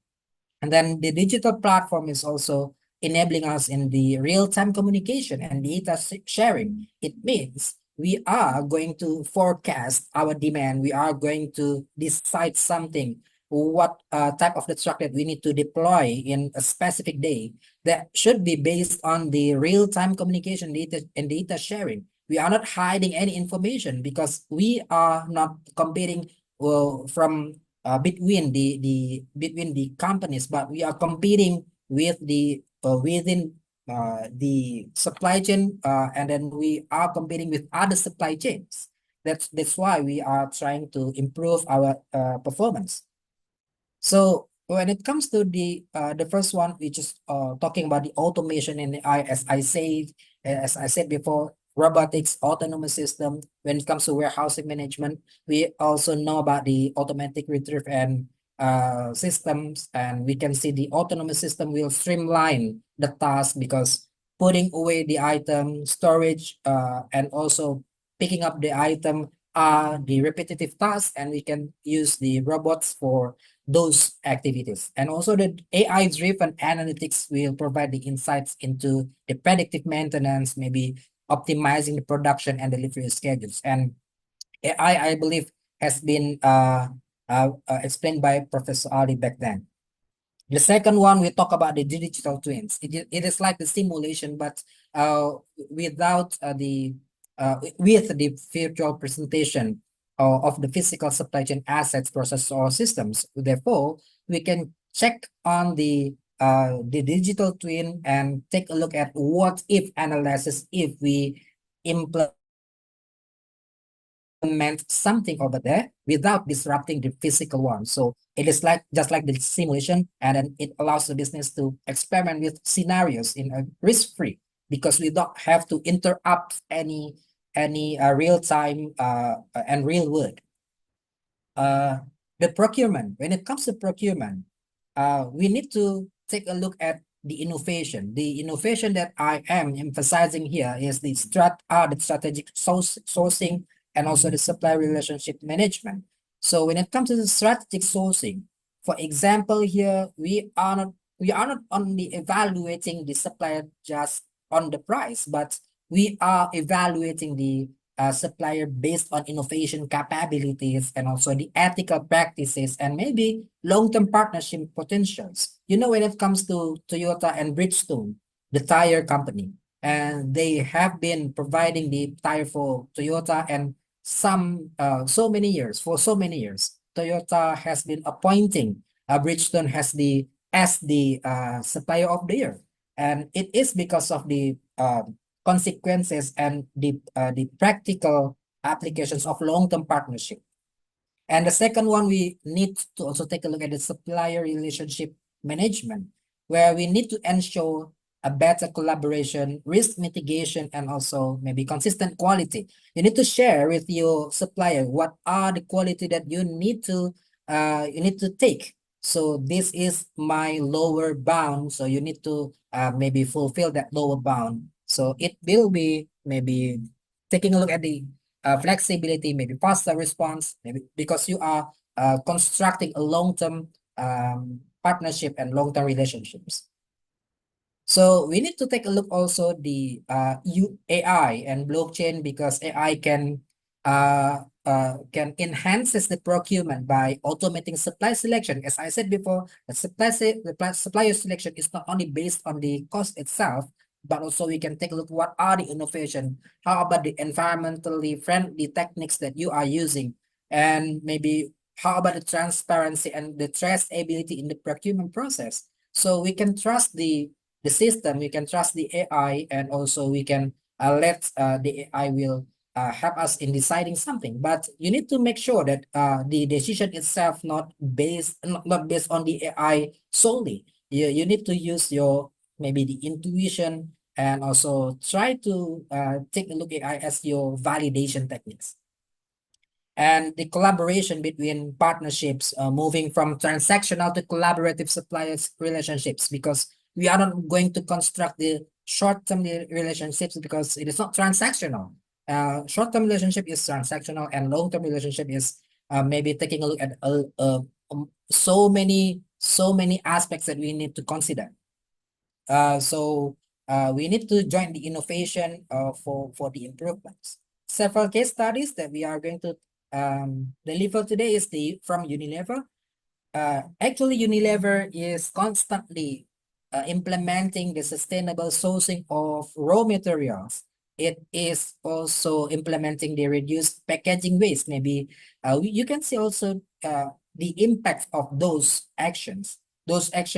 And then the digital platform is also enabling us in the real-time communication and data sharing. It means we are going to forecast our demand. We are going to decide something, what type of the truck that we need to deploy in a specific day. That should be based on the real-time communication data and data sharing. We are not hiding any information because we are not competing from between the companies, but we are competing with the within the supply chain, and then we are competing with other supply chains. That's why we are trying to improve our performance. So when it comes to the first one, we just talking about the automation and AI, as I said before, robotics, autonomous system. When it comes to warehousing management, we also know about the automatic retrieve and systems, and we can see the autonomous system will streamline the task because putting away the item, storage, and also picking up the item are the repetitive tasks, and we can use the robots for those activities. And also the AI-driven analytics will provide the insights into the predictive maintenance, maybe optimizing the production and delivery schedules. And AI, I believe, has been explained by Professor Ali back then. The second one, we talk about the digital twins. It is like the simulation, but without with the virtual presentation of the physical supply chain assets, processes, or systems. Therefore, we can check on the digital twin and take a look at what if analysis if we implement something over there without disrupting the physical one. So it is like just like the simulation, and then it allows the business to experiment with scenarios in a risk-free, because we don't have to interrupt any real time and real world. The procurement. When it comes to procurement, we need to take a look at the innovation. The innovation that I am emphasizing here is the strategic sourcing and also the supply relationship management. So when it comes to the strategic sourcing, for example, here we are not only evaluating the supplier just on the price, but we are evaluating the supplier based on innovation capabilities and also the ethical practices and maybe long-term partnership potentials. You know, when it comes to Toyota and Bridgestone, the tire company, and they have been providing the tire for Toyota and so many years. Toyota has been appointing Bridgestone as the supplier of the year, and it is because of the consequences and the practical applications of long-term partnership. And the second one, we need to also take a look at the supplier relationship management, where we need to ensure a better collaboration, risk mitigation, and also maybe consistent quality. You need to share with your supplier what are the quality that you need to take. So this is my lower bound. So you need to maybe fulfill that lower bound. So it will be maybe taking a look at the flexibility, maybe faster response, maybe because you are constructing a long-term partnership and long-term relationships. So we need to take a look also the AI and blockchain, because AI can enhances the procurement by automating supply selection. As I said before, the supplier selection is not only based on the cost itself, but also we can take a look what are the innovation, how about the environmentally friendly techniques that you are using, and maybe how about the transparency and the traceability in the procurement process. So we can trust the system, we can trust the AI, and also we can let the AI will help us in deciding something. But you need to make sure that the decision itself not based on the AI solely. You need to use your maybe the intuition, and also try to take a look at AI as your validation techniques. And the collaboration between partnerships, moving from transactional to collaborative suppliers relationships, because we are not going to construct the short-term relationships because it is not transactional. Short-term relationship is transactional, and long-term relationship is maybe taking a look at so many aspects that we need to consider. So we need to join the innovation for the improvements. Several case studies that we are going to deliver today is from Unilever. Actually, Unilever is constantly implementing the sustainable sourcing of raw materials. It is also implementing the reduced packaging waste. Maybe you can see also the impact of those actions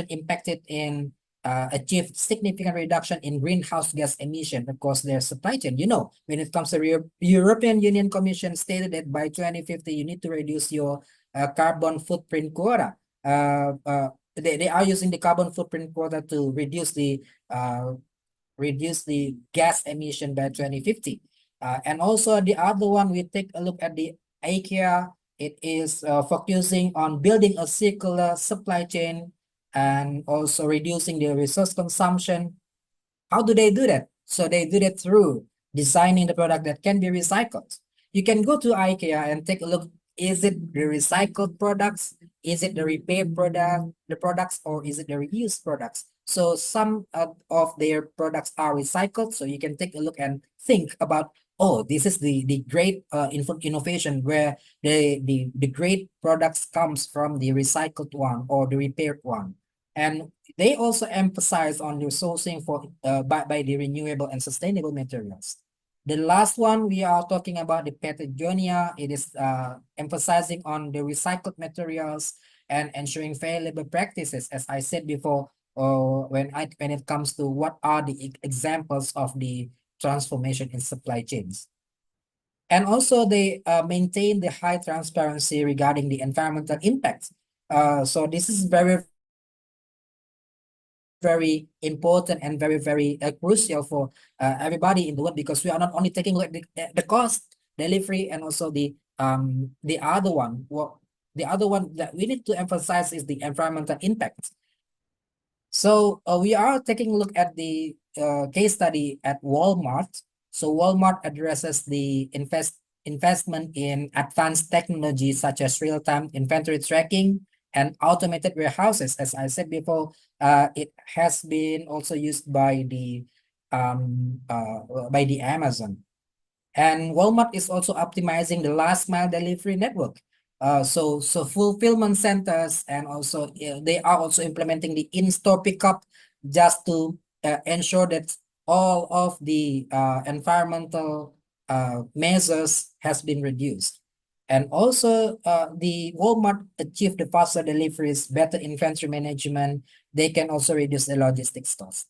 impacted in achieved significant reduction in greenhouse gas emission across their supply chain. You know, when it comes to European Union Commission stated that by 2050 you need to reduce your carbon footprint quota. They are using the carbon footprint quota to reduce the gas emission by 2050. And also the other one, we take a look at the IKEA. It is focusing on building a circular supply chain and also reducing the resource consumption. How do they do that? So they do that through designing the product that can be recycled. You can go to IKEA and take a look. Is it the recycled products? Is it the repair products, or is it the reused products? So some of their products are recycled. So you can take a look and think about, oh, this is the great innovation where the great products comes from the recycled one or the repaired one. And they also emphasize on the sourcing for by the renewable and sustainable materials. The last one, we are talking about the Patagonia. It is emphasizing on the recycled materials and ensuring fair labor practices. As I said before, when it comes to what are the examples of the transformation in supply chains. And also they maintain the high transparency regarding the environmental impacts. So this is very important and very crucial for everybody in the world, because we are not only taking like the cost, delivery, and also the other one. Well, the other one that we need to emphasize is the environmental impact. So we are taking a look at the case study at Walmart. So Walmart addresses the investment in advanced technology such as real-time inventory tracking and automated warehouses. As I said before, it has been also used by the Amazon. And Walmart is also optimizing the last mile delivery network. So fulfillment centers, and also they are also implementing the in-store pickup just to ensure that all of the environmental measures has been reduced. And also the Walmart achieved the faster deliveries, better inventory management. They can also reduce the logistics cost.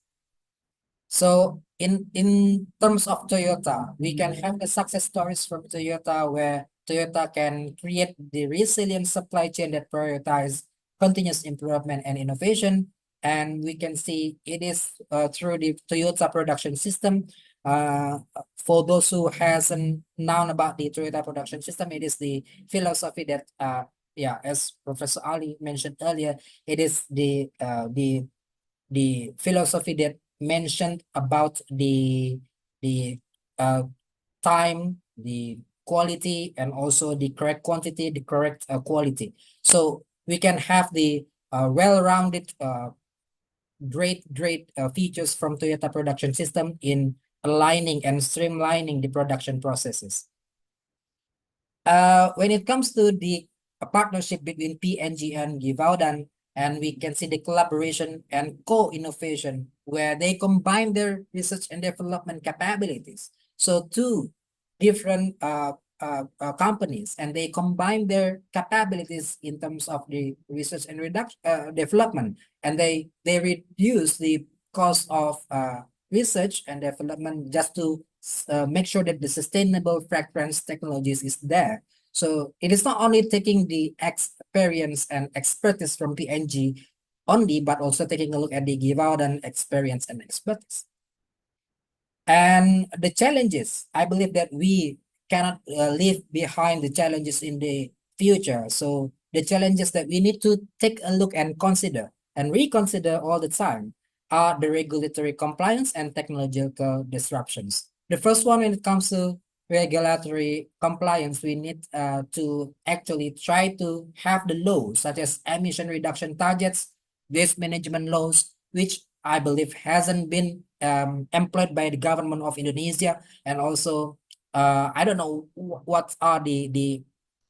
So in terms of Toyota, we can have the success stories from Toyota where Toyota can create the resilient supply chain that prioritize continuous improvement and innovation. And we can see it is through the Toyota production system. For those who hasn't known about the Toyota production system, it is the philosophy that as Professor Ali mentioned earlier, it is the philosophy that mentioned about the time, the quality, and also the correct quantity, the correct quality. So we can have the well-rounded great features from Toyota production system in aligning and streamlining the production processes. When it comes to the partnership between P&G and Givaudan, and we can see the collaboration and co-innovation where they combine their research and development capabilities. So two different companies, and they combine their capabilities in terms of the research and development, and they reduce the cost of research and development just to make sure that the sustainable fragrance technologies is there. So it is not only taking the experience and expertise from P&G only, but also taking a look at the Givaudan experience and expertise. And the challenges, I believe that we cannot leave behind the challenges in the future. So the challenges that we need to take a look and consider and reconsider all the time are the regulatory compliance and technological disruptions. The first one, when it comes to regulatory compliance, we need to actually try to have the laws such as emission reduction targets, waste management laws, which I believe hasn't been employed by the government of Indonesia. And also, I don't know what are the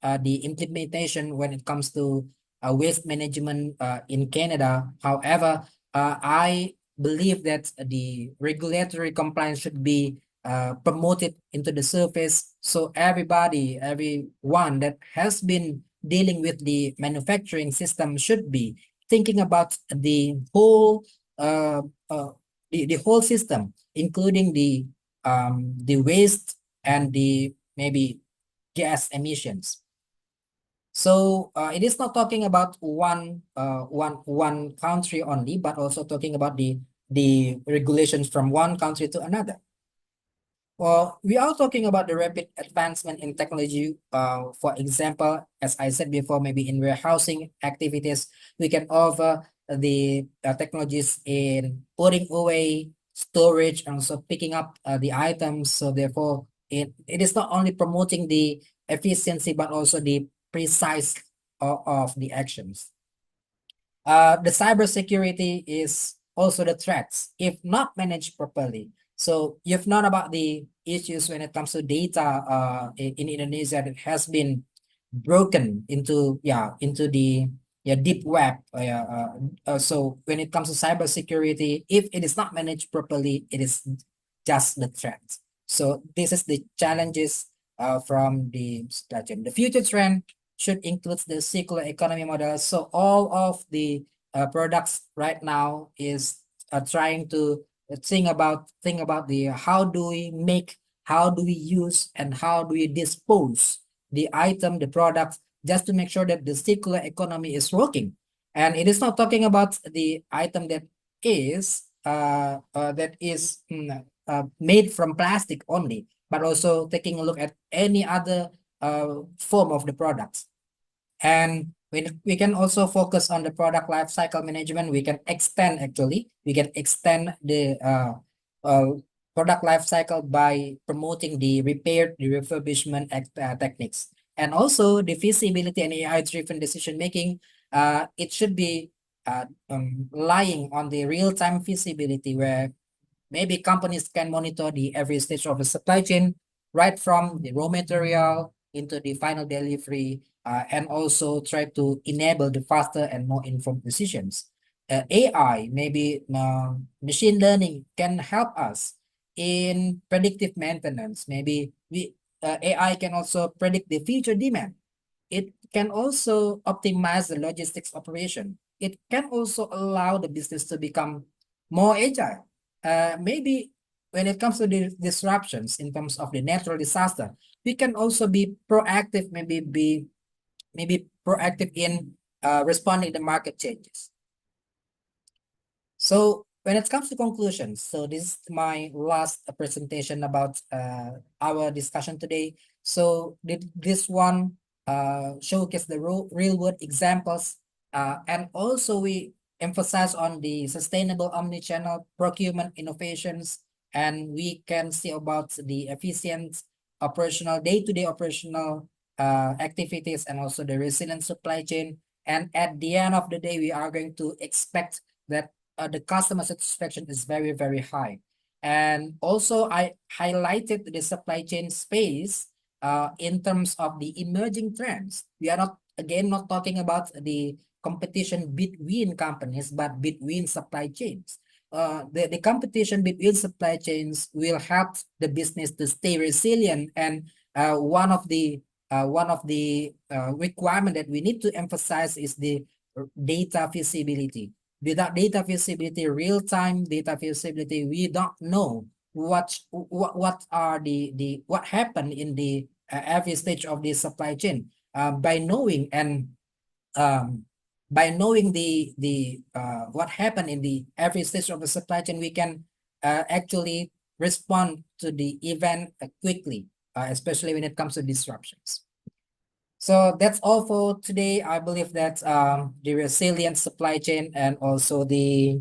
implementation when it comes to waste management in Canada. However, I believe that the regulatory compliance should be promoted into the surface, so everyone that has been dealing with the manufacturing system should be thinking about the whole the whole system, including the waste and the maybe gas emissions. So it is not talking about one country only, but also talking about the regulations from one country to another. Well, we are talking about the rapid advancement in technology. For example, as I said before, maybe in warehousing activities, we can offer the technologies in putting away, storage, and also picking up the items. So therefore, it is not only promoting the efficiency, but also the precise of the actions. The cybersecurity is also the threats if not managed properly. So you've known about the issues when it comes to data in Indonesia that has been broken into the deep web. So when it comes to cybersecurity, if it is not managed properly, it is just the threat. So this is the challenges from the supply chain. The future trend should include the circular economy model. So all of the products right now is trying to think about the how do we make, how do we use, and how do we dispose the item, the product, just to make sure that the circular economy is working. And it is not talking about the item that is made from plastic only, but also taking a look at any other form of the products. And we can also focus on the product life cycle management. We can extend the product life cycle by promoting the repair, the refurbishment techniques. And also the feasibility and AI-driven decision making. It should be lying on the real-time feasibility, where maybe companies can monitor the every stage of the supply chain, right from the raw material into the final delivery, and also try to enable the faster and more informed decisions. AI, maybe machine learning, can help us in predictive maintenance. Maybe AI can also predict the future demand. It can also optimize the logistics operation. It can also allow the business to become more agile. Maybe when it comes to the disruptions in terms of the natural disaster, we can also be proactive, maybe proactive in responding to market changes. So when it comes to conclusions, so this is my last presentation about our discussion today. So this one showcase the real world examples, and also we emphasize on the sustainable omnichannel procurement innovations, and we can see about the efficient operational day-to-day operational activities, and also the resilient supply chain. And at the end of the day, we are going to expect that the customer satisfaction is very, very high. And also I highlighted the supply chain space in terms of the emerging trends. We are not talking about the competition between companies, but between supply chains. The competition between supply chains will help the business to stay resilient. And one of the requirement that we need to emphasize is the data feasibility. Without data feasibility, real-time data feasibility, we don't know what happened in the every stage of the supply chain. By knowing the what happened in the every stage of the supply chain, we can actually respond to the event quickly, especially when it comes to disruptions. So that's all for today. I believe that the resilient supply chain, and also the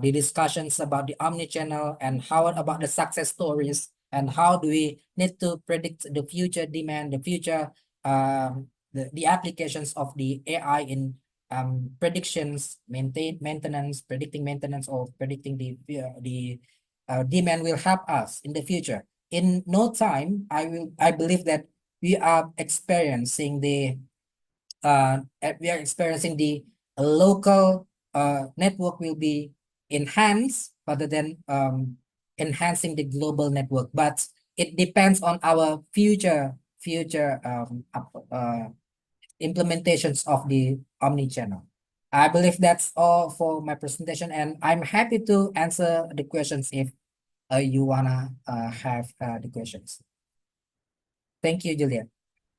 discussions about the omnichannel, and how about the success stories, and how do we need to predict the future demand, the future the applications of the AI in predictions, maintenance, predicting maintenance, or predicting the demand will help us in the future. In no time, I believe that we are experiencing the local network will be enhanced rather than enhancing the global network. But it depends on our future implementations of the Omnichannel. I believe that's all for my presentation, and I'm happy to answer the questions if you wanna have the questions. Thank you, Juliet.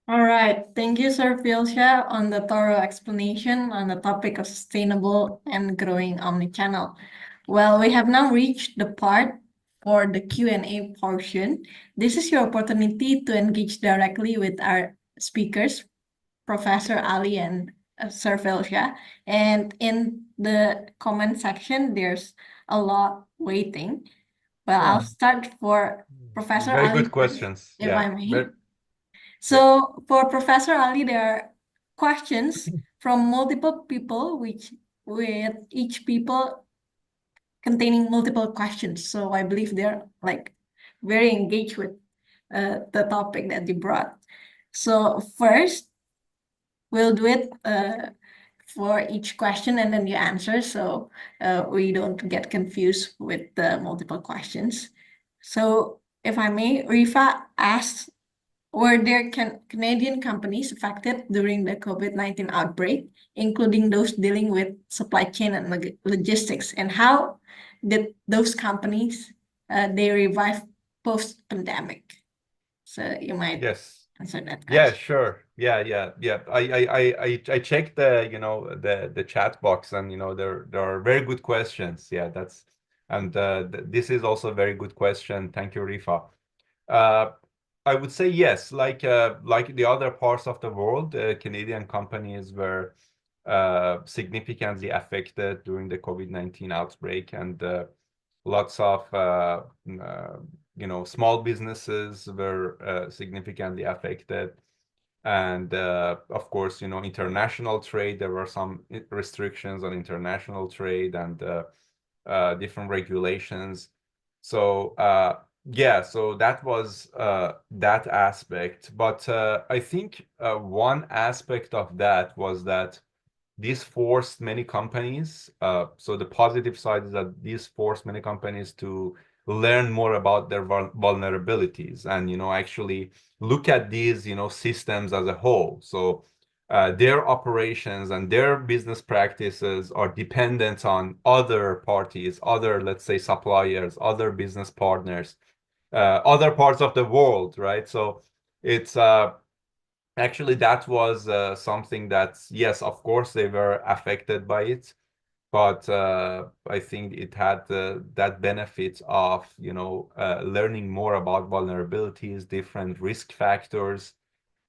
All right, thank you, Sir Filscha, on the thorough explanation on the topic of sustainable and growing omnichannel. Well, we have now reached the part for the Q&A portion. This is your opportunity to engage directly with our speakers, Professor Ali and Sir Filscha. And in the comment section, there's a lot waiting. Well, I'll start for Professor Very Ali good first, questions. if Yeah. I may. So for Professor Ali, there are questions from multiple people, with each people containing multiple questions. So I believe they're like very engaged with the topic that you brought. So first, we'll do it for each question and then you answer, so we don't get confused with the multiple questions. So if I may, Rifa asks, were there Canadian companies affected during the COVID-19 outbreak, including those dealing with supply chain and logistics? And how did those companies they revive post-pandemic? So you might answer that question. Yeah, sure. Yeah. I checked the the chat box, and there are very good questions. Yeah, this is also a very good question. Thank you, Rifa. I would say yes, like the other parts of the world, Canadian companies were significantly affected during the COVID-19 outbreak, and lots of small businesses were significantly affected. And of course, international trade, there were some restrictions on international trade and different regulations. So yeah, so that was that aspect. But I think one aspect of that was that this forced many companies, so the positive side is that this forced many companies to learn more about their vulnerabilities and, actually look at these, systems as a whole. So their operations and their business practices are dependent on other parties, other, let's say, suppliers, other business partners, other parts of the world, right? So it's actually that was something that, yes, of course, they were affected by it, but I think it had that benefit of, learning more about vulnerabilities, different risk factors,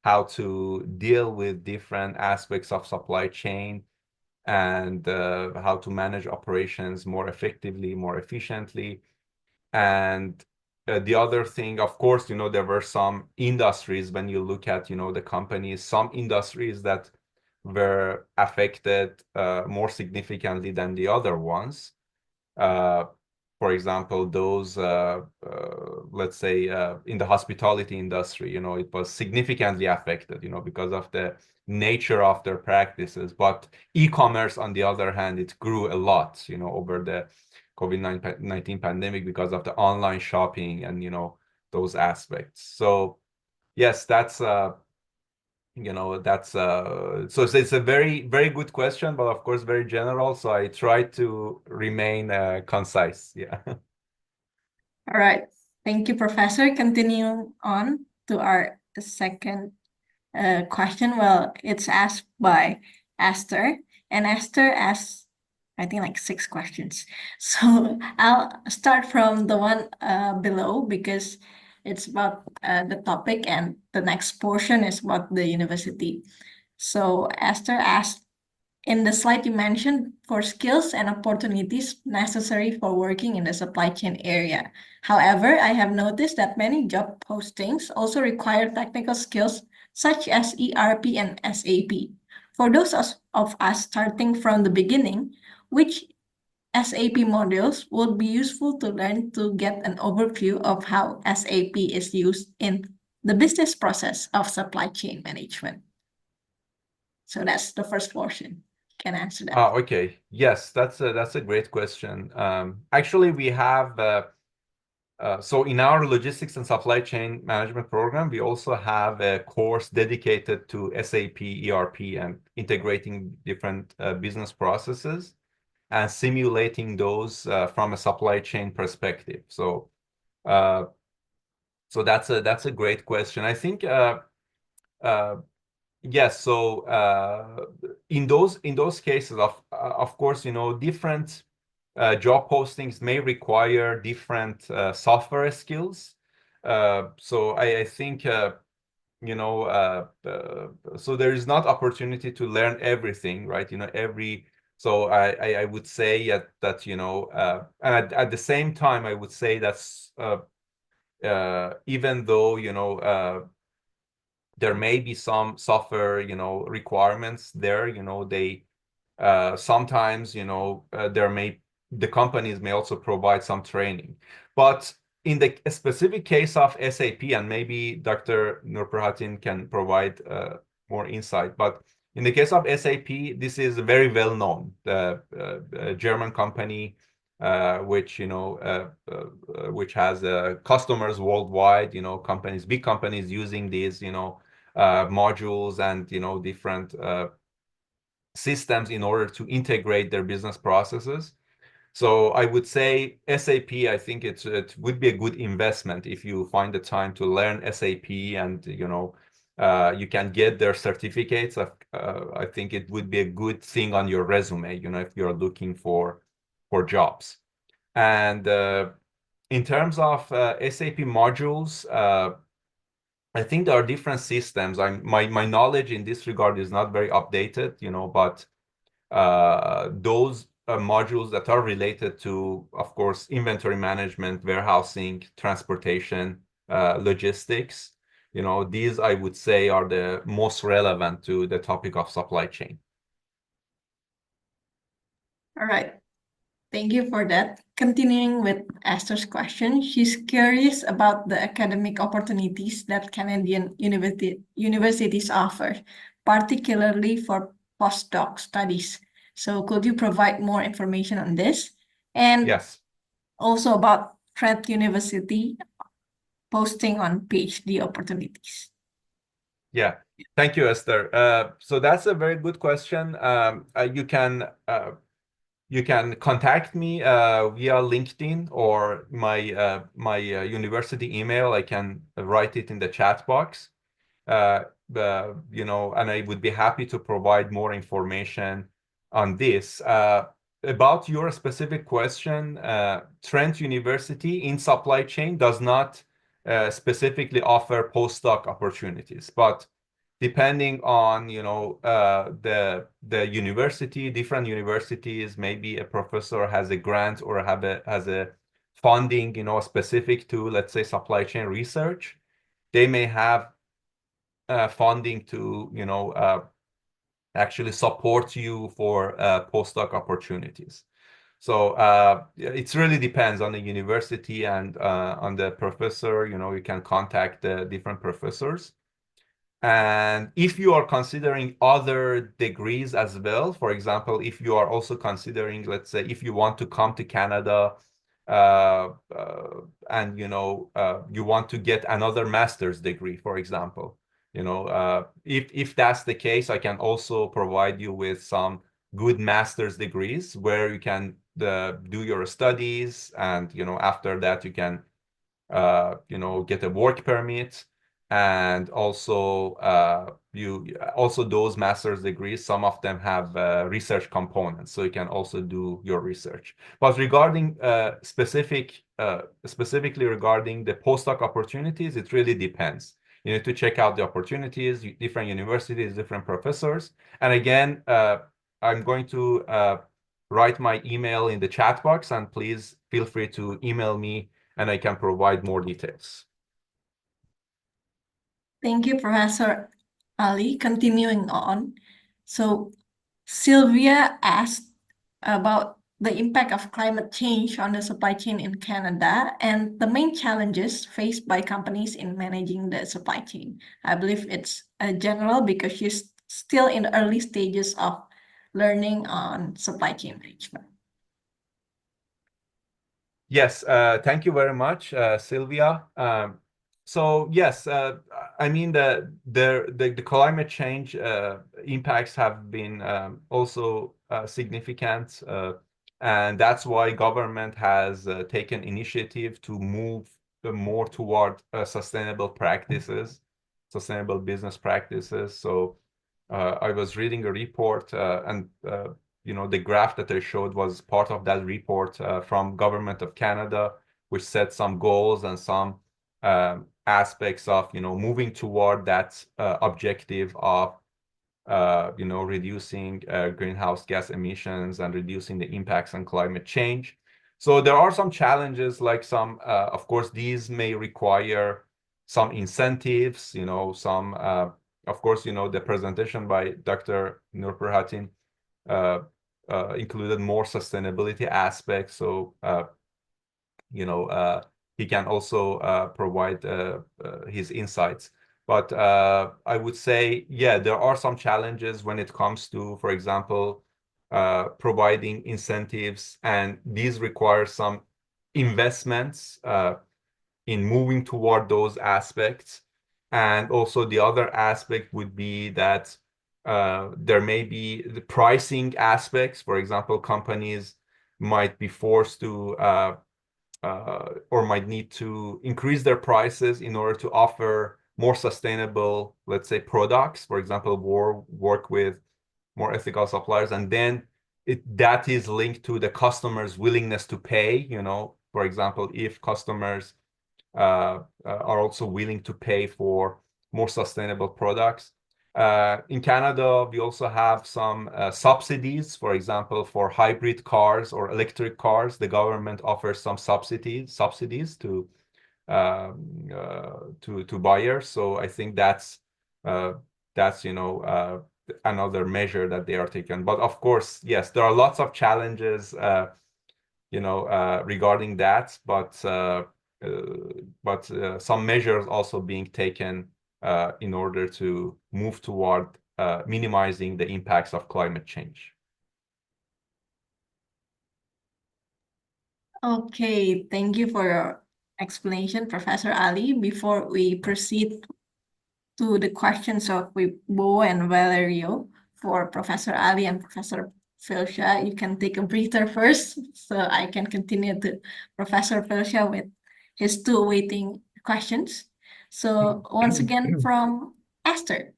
how to deal with different aspects of supply chain, and how to manage operations more effectively, more efficiently. And the other thing, of course, there were some industries, when you look at, the companies, some industries that were affected more significantly than the other ones. For example, those, let's say, in the hospitality industry, it was significantly affected, because of the nature of their practices. But e-commerce, on the other hand, it grew a lot, over the COVID-19 pandemic because of the online shopping and, those aspects. So yes, that's so it's a very, very good question, but of course very general. So I try to remain concise. Yeah. All right. Thank you, Professor. Continuing on to our second question. Well, it's asked by Esther, and Esther asks, I think, like 6 questions. So I'll start from the one below because it's about the topic, and the next portion is about the university. So Esther asked, in the slide you mentioned for skills and opportunities necessary for working in the supply chain area. However, I have noticed that many job postings also require technical skills such as ERP and SAP. For those of us starting from the beginning, which SAP modules would be useful to learn to get an overview of how SAP is used in the business process of supply chain management? So that's the first portion. Can answer that. Okay. Yes, that's a great question. Actually, we have So in our logistics and supply chain management program, we also have a course dedicated to SAP ERP and integrating different business processes and simulating those from a supply chain perspective. So that's a great question. I think yes. So in those cases, of course, different job postings may require different software skills. So I think so there is not opportunity to learn everything, right? So I would say that and at the same time I would say that's even though there may be some software requirements there, they sometimes the companies may also provide some training. But in the specific case of SAP, and maybe Dr. Nurprihatin can provide more insight, but in the case of SAP, this is very well known, the German company which has customers worldwide, big companies using these modules and different systems in order to integrate their business processes. So I would say SAP, I think it would be a good investment if you find the time to learn SAP and you can get their certificates. I think it would be a good thing on your resume, if you're looking for jobs. And in terms of SAP modules, I think there are different systems. My knowledge in this regard is not very updated, but those modules that are related to, of course, inventory management, warehousing, transportation, logistics, these I would say are the most relevant to the topic of supply chain. All right. Thank you for that. Continuing with Esther's question, she's curious about the academic opportunities that Canadian universities offer, particularly for postdoc studies. So could you provide more information on this? And Yes. also about Pratt University posting on PhD opportunities. Yeah, thank you, Esther. So that's a very good question. You can contact me via LinkedIn or my university email. I can write it in the chat box. And I would be happy to provide more information on this. About your specific question, Trent University in supply chain does not specifically offer postdoc opportunities, but depending on the university, different universities, maybe a professor has a grant or has a funding specific to, let's say, supply chain research. They may have funding to actually support you for postdoc opportunities. So it really depends on the university and on the professor. You can contact the different professors. And if you are considering other degrees as well, for example, if you are also considering, let's say, if you want to come to Canada and you want to get another master's degree, for example, if that's the case, I can also provide you with some good master's degrees where you can do your studies, and after that you can get a work permit. And also those master's degrees, some of them have research components, so you can also do your research. But regarding specifically regarding the postdoc opportunities, it really depends. You need to check out the opportunities, different universities, different professors. And again, I'm going to write my email in the chat box, and please feel free to email me and I can provide more details. Thank you, Professor Ali. Continuing on, so Sylvia asked about the impact of climate change on the supply chain in Canada and the main challenges faced by companies in managing the supply chain. I believe it's general because she's still in the early stages of learning on supply chain management. Yes, thank you very much, Sylvia. So yes, I mean the climate change impacts have been also significant, and that's why government has taken initiative to move more toward sustainable practices, sustainable business practices. So I was reading a report and the graph that I showed was part of that report from Government of Canada, which set some goals and some aspects of moving toward that objective of reducing greenhouse gas emissions and reducing the impacts on climate change. So there are some challenges, like of course, these may require some incentives, some, of course, the presentation by Dr. Nurprihatin included more sustainability aspects. So, he can also provide his insights. But I would say, yeah, there are some challenges when it comes to, for example, providing incentives, and these require some investments in moving toward those aspects. And also the other aspect would be that there may be the pricing aspects. For example, companies might be forced to or might need to increase their prices in order to offer more sustainable, let's say, products. For example, work with more ethical suppliers, and then that is linked to the customer's willingness to pay. For example, if customers are also willing to pay for more sustainable products. In Canada, we also have some subsidies. For example, for hybrid cars or electric cars, the government offers some subsidies to buyers. So I think that's another measure that they are taking. But of course, yes, there are lots of challenges regarding that, but some measures also being taken in order to move toward minimizing the impacts of climate change. Okay, thank you for your explanation, Professor Ali. Before we proceed to the questions of Bo and Valerio for Professor Ali and Professor Filscha, you can take a breather first, so I can continue to Professor Filscha with his two waiting questions. So once again from Esther.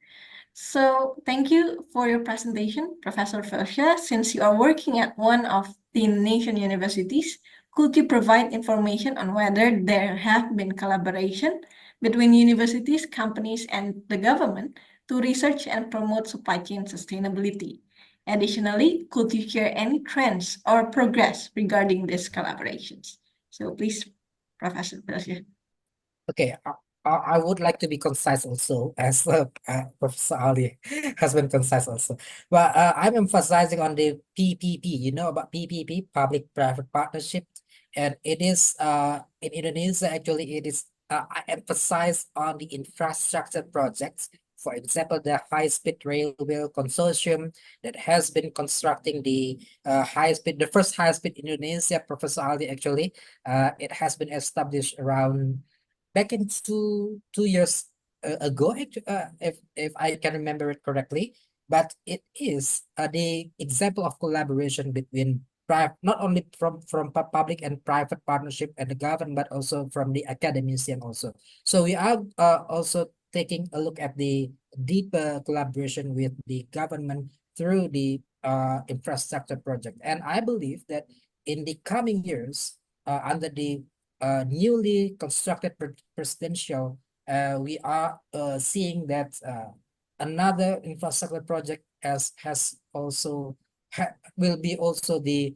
So thank you for your presentation, Professor Filscha. Since you are working at one of the nation universities, could you provide information on whether there have been collaboration between universities, companies, and the government to research and promote supply chain sustainability? Additionally, could you share any trends or progress regarding these collaborations? So please, Professor Filscha. Okay, I would like to be concise also, as Professor Ali has been concise also. But I'm emphasizing on the PPP. You know about PPP, public-private partnership, and it is in Indonesia actually it is I emphasize on the infrastructure projects. For example, the high-speed railway consortium that has been constructing the the first high-speed in Indonesia, Professor Ali actually, it has been established around back in two years ago, if I can remember it correctly. But it is the example of collaboration between not only from public and private partnership and the government, but also from the academician also. So we are also taking a look at the deeper collaboration with the government through the infrastructure project. And I believe that in the coming years, under the newly constructed presidential, we are seeing that another infrastructure project has also will be also the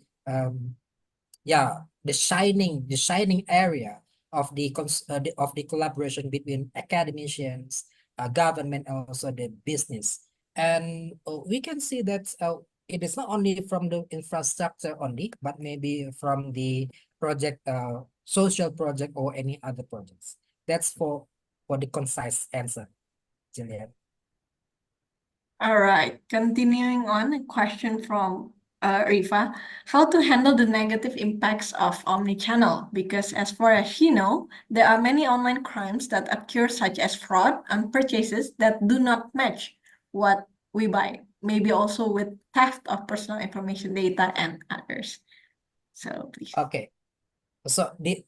the shining area of of the collaboration between academicians, government, and also the business. And we can see that it is not only from the infrastructure only, but maybe from the project, social project, or any other projects. That's for the concise answer, Jillian. All right, continuing on, a question from Rifa, how to handle the negative impacts of omnichannel, because as far as you know, there are many online crimes that occur, such as fraud on purchases that do not match what we buy, maybe also with theft of personal information data and others. So please. Okay. So the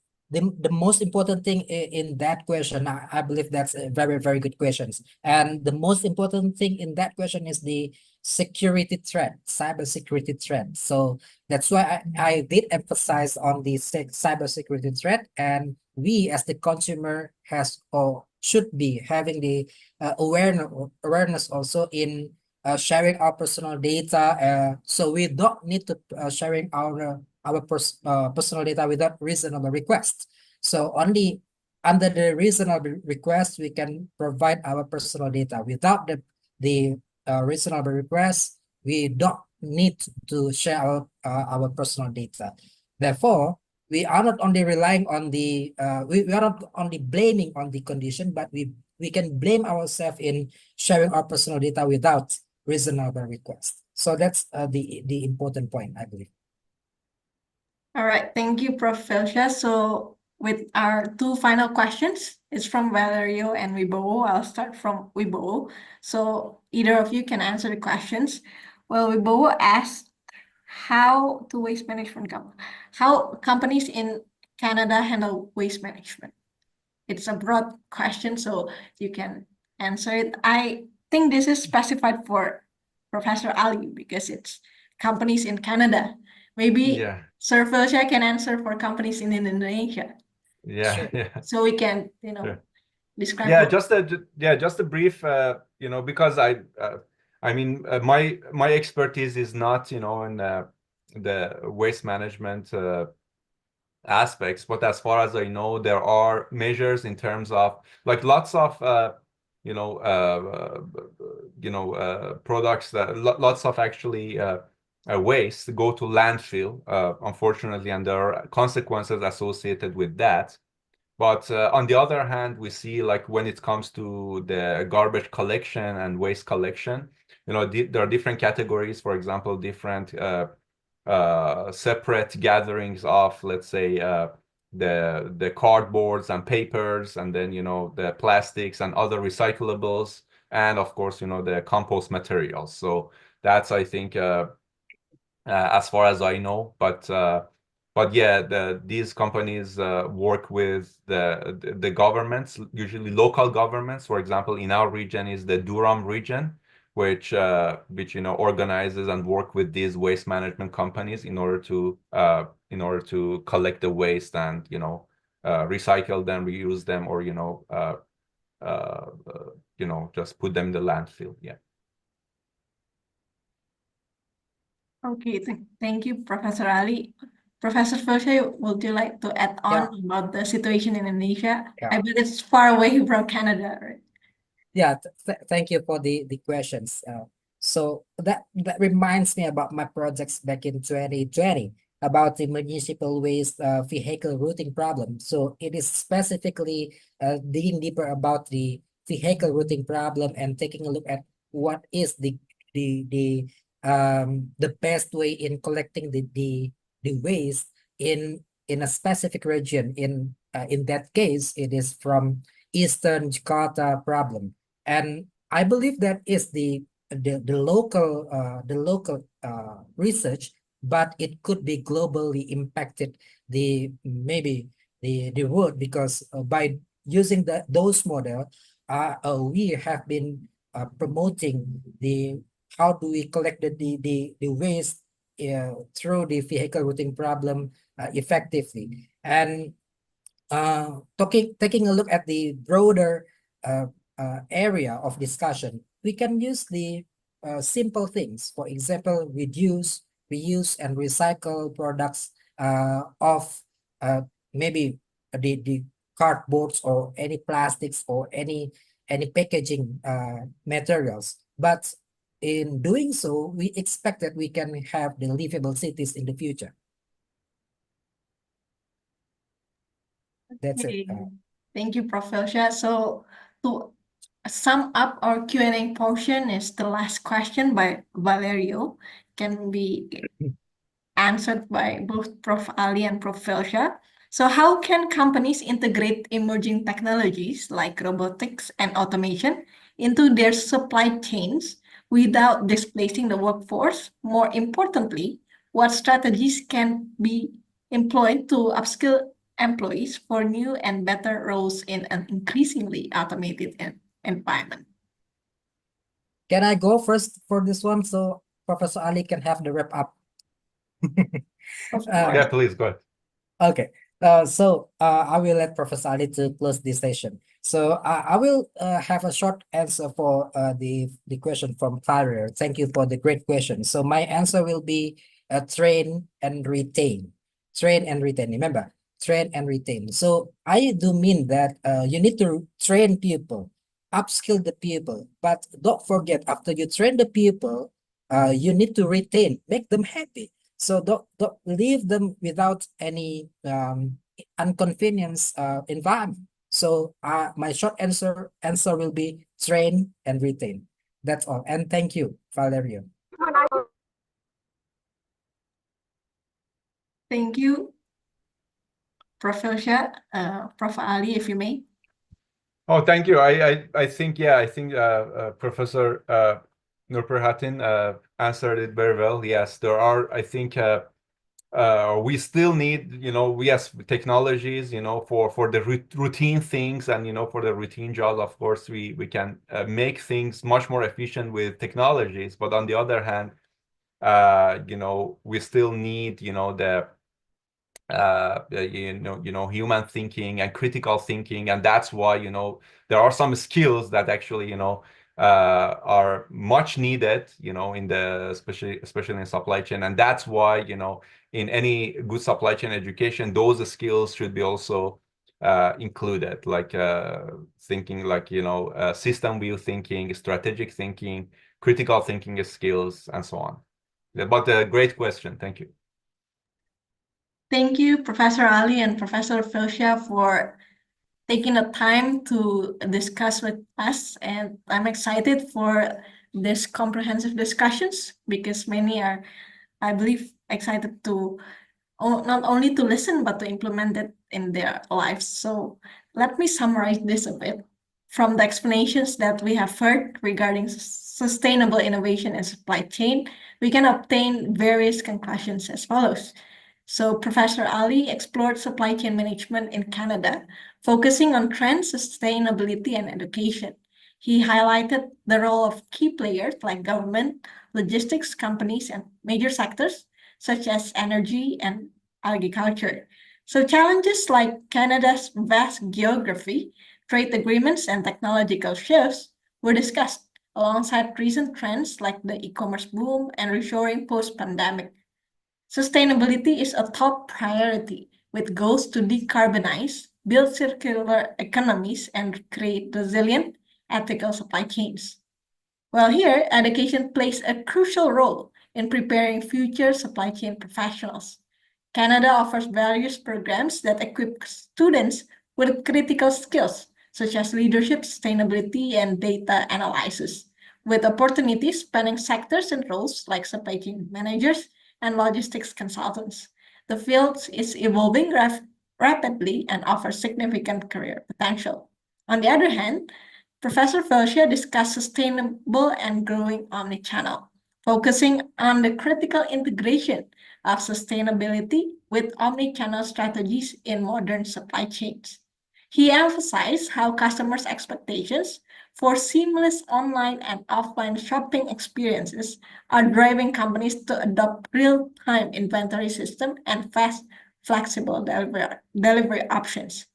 most important thing in that question, I believe that's a very, very good questions. And the most important thing in that question is the security threat, cyber security threat. So that's why I did emphasize on the cyber security threat, and we as the consumer has or should be having the awareness also in sharing our personal data. So we don't need to sharing our personal data without reasonable request. So only under the reasonable request, we can provide our personal data. Without the reasonable request, we don't need to share our personal data. Therefore, we are not only relying on the, we are not only blaming on the condition, but we can blame ourselves in sharing our personal data without reasonable request. So that's the important point, I believe. All right, thank you, Prof. Filscha. So with our two final questions, it's from Valerio and Wibowo. I'll start from Wibowo. So either of you can answer the questions. Well, Wibowo asked how to waste management how companies in Canada handle waste management. It's a broad question, so you can answer it. I think this is specified for Professor Ali because it's companies in Canada. Maybe Yeah, Sir Filscha can answer for companies in Indonesia. yeah, Sure. yeah. So we can, Sure. describe Yeah, what. just a brief, because I mean, my expertise is not, in the waste management aspects, but as far as I know, there are measures in terms of like lots of products that lots of actually waste go to landfill, unfortunately, and there are consequences associated with that. But on the other hand, we see like when it comes to the garbage collection and waste collection, there are different categories. For example, different separate gatherings of, let's say, the cardboards and papers, and then the plastics and other recyclables, and of course the compost materials. So that's, I think, as far as I know, but yeah, these companies work with the governments, usually local governments. For example, in our region is the Durham region, which organizes and work with these waste management companies in order to collect the waste and recycle them, reuse them, or just put them in the landfill. Yeah. Okay, thank you, Professor Ali. Professor Filscha, would you like to add on about the situation in Indonesia? Yeah. I bet it's far away from Canada, right? Yeah, thank you for the questions. So that reminds me about my projects back in 2020 about the municipal waste vehicle routing problem. So it is specifically digging deeper about the vehicle routing problem and taking a look at what is the best way in collecting the waste in a specific region. In that case, it is from Eastern Jakarta problem. And I believe that is the local research, but it could be globally impacted maybe the world, because by using those model, we have been promoting the how do we collect the waste through the vehicle routing problem effectively. And taking a look at the broader area of discussion, we can use the simple things. For example, reduce, reuse, and recycle products of maybe the cardboards or any plastics or any packaging materials. But in doing so, we expect that we can have the livable cities in the future. That's it. Okay. Thank you, Prof. Filscha. So to sum up our Q&A portion is the last question by Valerio. can be answered by both Prof. Ali and Prof. Filscha. So how can companies integrate emerging technologies like robotics and automation into their supply chains without displacing the workforce? More importantly, what strategies can be employed to upskill employees for new and better roles in an increasingly automated environment? Can I go first for this one so Professor Ali can have the wrap up? Of Uh, Yeah, course. please go ahead. Okay. I will let Professor Ali to close this session. So I will have a short answer for the question from Tyler. Thank you for the great question. So my answer will be train and retain. Train and retain. Remember, train and retain. So I do mean that you need to train people, upskill the people, but don't forget after you train the people, you need to retain, make them happy. So don't leave them without any inconvenience environment. So my short answer will be train and retain. That's all. And thank you, Valerio. Thank you, Prof. Filscha. Prof. Ali, if you may. Oh, thank you. I think Professor Nurprihatin answered it very well. Yes, there are. I think we still need, yes, technologies, for the routine things and for the routine jobs. Of course, we can make things much more efficient with technologies. But on the other hand, we still need, the human thinking and critical thinking, and that's why there are some skills that actually are much needed in the especially in supply chain, and that's why in any good supply chain education those skills should be also included, like thinking, like system view thinking, strategic thinking, critical thinking skills, and so on. But a great question. Thank you. Thank you, Professor Ali and Professor Filscha, for taking the time to discuss with us. And I'm excited for this comprehensive discussions because many are, I believe, excited to not only to listen, but to implement it in their lives. So let me summarize this a bit. From the explanations that we have heard regarding sustainable innovation and supply chain, we can obtain various conclusions as follows. So Professor Ali explored supply chain management in Canada, focusing on trends, sustainability, and education. He highlighted the role of key players like government, logistics companies, and major sectors such as energy and agriculture. So challenges like Canada's vast geography, trade agreements, and technological shifts were discussed alongside recent trends like the e-commerce boom and reshoring post-pandemic. Sustainability is a top priority with goals to decarbonize, build circular economies, and create resilient, ethical supply chains. Well, here, education plays a crucial role in preparing future supply chain professionals. Canada offers various programs that equip students with critical skills such as leadership, sustainability, and data analysis, with opportunities spanning sectors and roles like supply chain managers and logistics consultants. The field is evolving rapidly and offers significant career potential. On the other hand, Professor Filscha discussed sustainable and growing omnichannel, focusing on the critical integration of sustainability with omnichannel strategies in modern supply chains. He emphasized how customers' expectations for seamless online and offline shopping experiences are driving companies to adopt real-time inventory system and fast, flexible delivery options.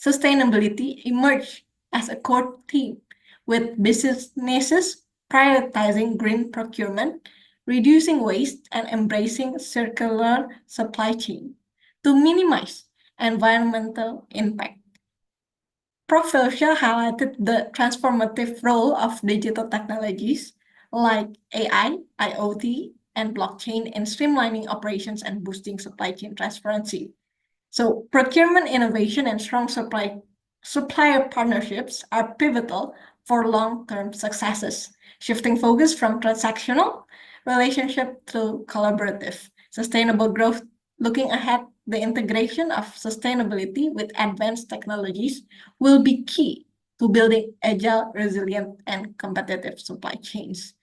Sustainability emerged as a core theme, with businesses prioritizing green procurement, reducing waste, and embracing circular supply chain to minimize environmental impact. Prof. Filscha highlighted the transformative role of digital technologies like AI, IoT, and blockchain in streamlining operations and boosting supply chain transparency. So procurement innovation and strong supplier partnerships are pivotal for long-term successes, shifting focus from transactional relationship to collaborative, sustainable growth, looking ahead, the integration of sustainability with advanced technologies will be key to building agile, resilient, and competitive supply chains.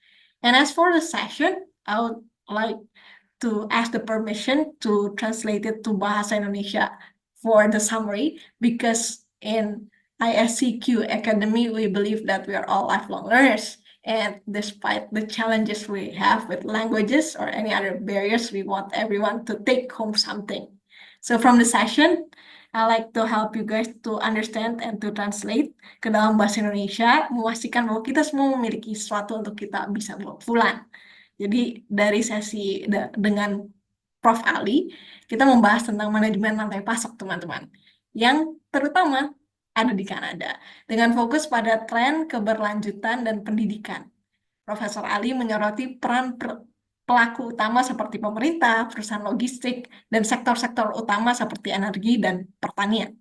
And as for the session, I would like to ask the permission to translate it to Bahasa Indonesia for the summary, because in ISCQ Academy, we believe that we are all lifelong learners. And despite the challenges we have with languages or any other barriers, we want everyone to take home something. So from the session, I like to help you guys to understand and to translate ke dalam bahasa Indonesia, memastikan bahwa kita semua memiliki sesuatu untuk kita bisa bawa pulang. Jadi dari sesi dengan Prof. Ali, kita membahas tentang manajemen rantai pasok, teman-teman, yang terutama ada di Kanada, dengan fokus pada tren keberlanjutan dan pendidikan. Profesor Ali menyoroti peran pelaku utama seperti pemerintah, perusahaan logistik, dan sektor-sektor utama seperti energi dan pertanian.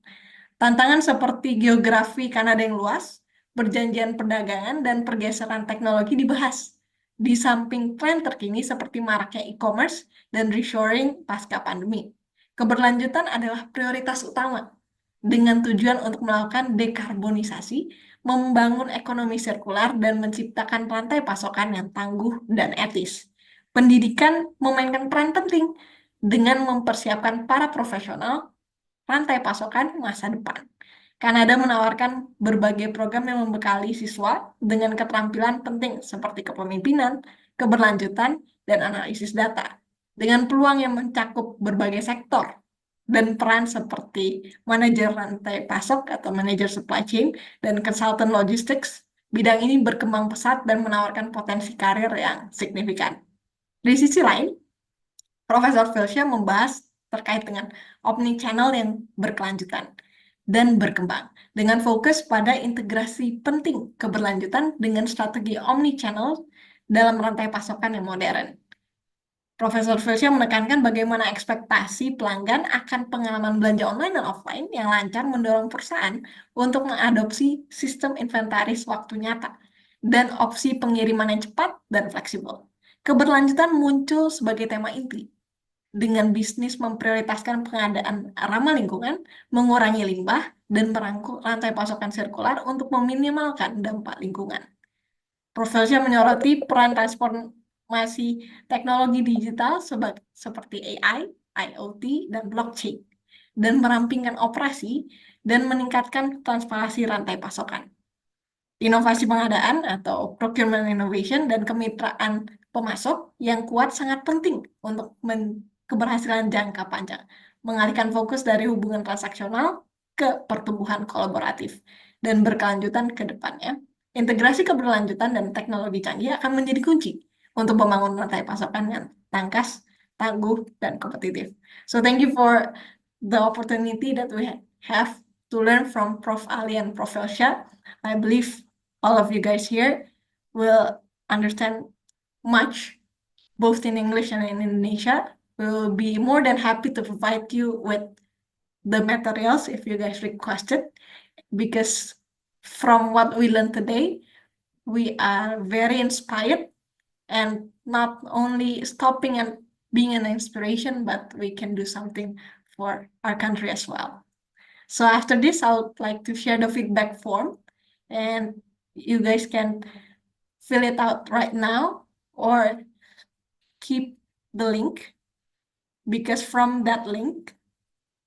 Tantangan seperti geografi Kanada yang luas, perjanjian perdagangan, dan pergeseran teknologi dibahas. Di samping tren terkini seperti maraknya e-commerce dan reshoring pasca pandemi. Keberlanjutan adalah prioritas utama dengan tujuan untuk melakukan dekarbonisasi, membangun ekonomi sirkular, dan menciptakan rantai pasokan yang tangguh dan etis. Pendidikan memainkan peran penting dengan mempersiapkan para profesional rantai pasokan masa depan. Kanada menawarkan berbagai program yang membekali siswa dengan keterampilan penting seperti kepemimpinan, keberlanjutan, dan analisis data. Dengan peluang yang mencakup berbagai sektor dan peran seperti manajer rantai pasok atau manajer supply chain dan konsultan logistics, bidang ini berkembang pesat dan menawarkan potensi karir yang signifikan. Di sisi lain, Profesor Filscha membahas terkait dengan Omnichannel yang berkelanjutan dan berkembang, dengan fokus pada integrasi penting keberlanjutan dengan strategi Omnichannel dalam rantai pasokan yang modern. Profesor Filscha menekankan bagaimana ekspektasi pelanggan akan pengalaman belanja online dan offline yang lancar mendorong perusahaan untuk mengadopsi sistem inventaris waktu nyata dan opsi pengiriman yang cepat dan fleksibel. Keberlanjutan muncul sebagai tema inti, dengan bisnis memprioritaskan pengadaan ramah lingkungan, mengurangi limbah, dan merangkul rantai pasokan sirkular untuk meminimalkan dampak lingkungan. Prof. Filscha menyoroti peran transformasi teknologi digital seperti AI, IoT, dan blockchain, dan merampingkan operasi dan meningkatkan transparansi rantai pasokan. Inovasi pengadaan atau procurement innovation dan kemitraan pemasok yang kuat sangat penting untuk keberhasilan jangka panjang, mengalihkan fokus dari hubungan transaksional ke pertumbuhan kolaboratif dan berkelanjutan ke depannya. Integrasi keberlanjutan dan teknologi canggih akan menjadi kunci untuk membangun rantai pasokan yang tangkas, tangguh, dan kompetitif. So thank you for the opportunity that we have to learn from Prof. Ali and Prof. Filscha. I believe all of you guys here will understand much, both in English and in Indonesia. We will be more than happy to provide you with the materials if you guys request it, because from what we learned today, we are very inspired, and not only stopping and being an inspiration, but we can do something for our country as well. So after this, I would like to share the feedback form, and you guys can fill it out right now or keep the link, because from that link,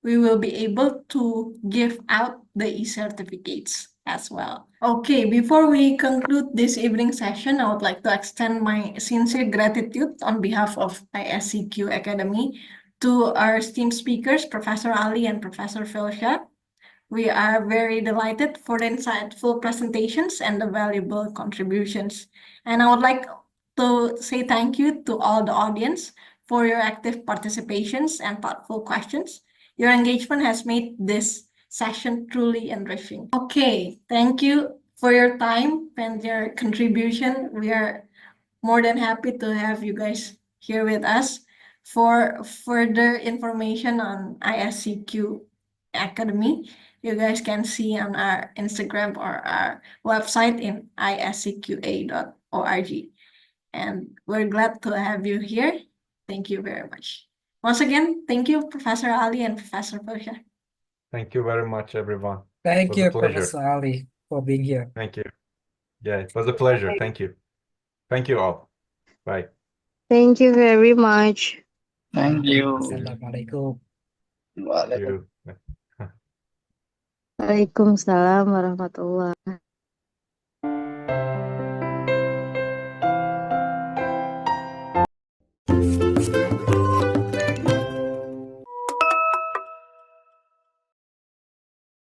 we will be able to give out the e-certificates as well. Okay, before we conclude this evening session, I would like to extend my sincere gratitude on behalf of ISCQ Academy to our esteemed speakers, Professor Ali and Professor Filscha. We are very delighted for the insightful presentations and the valuable contributions. And I would like to say thank you to all the audience for your active participations and thoughtful questions. Your engagement has made this session truly enriching. Okay, thank you for your time and your contribution. We are more than happy to have you guys here with us. For further information on ISCQ Academy, you guys can see on our Instagram or our website in iscqa.org. and we're glad to have you here. Thank you very much. Once again, thank you, Professor Ali and Professor Filscha. Thank you very much, everyone. Thank was a you, pleasure. Professor Ali, for being here. Thank you. Yeah, it was a pleasure. Thank you. Thank you all. Bye. Thank you very much. Thank you. Assalamualaikum. Thank you. Waalaikumsalam warahmatullahi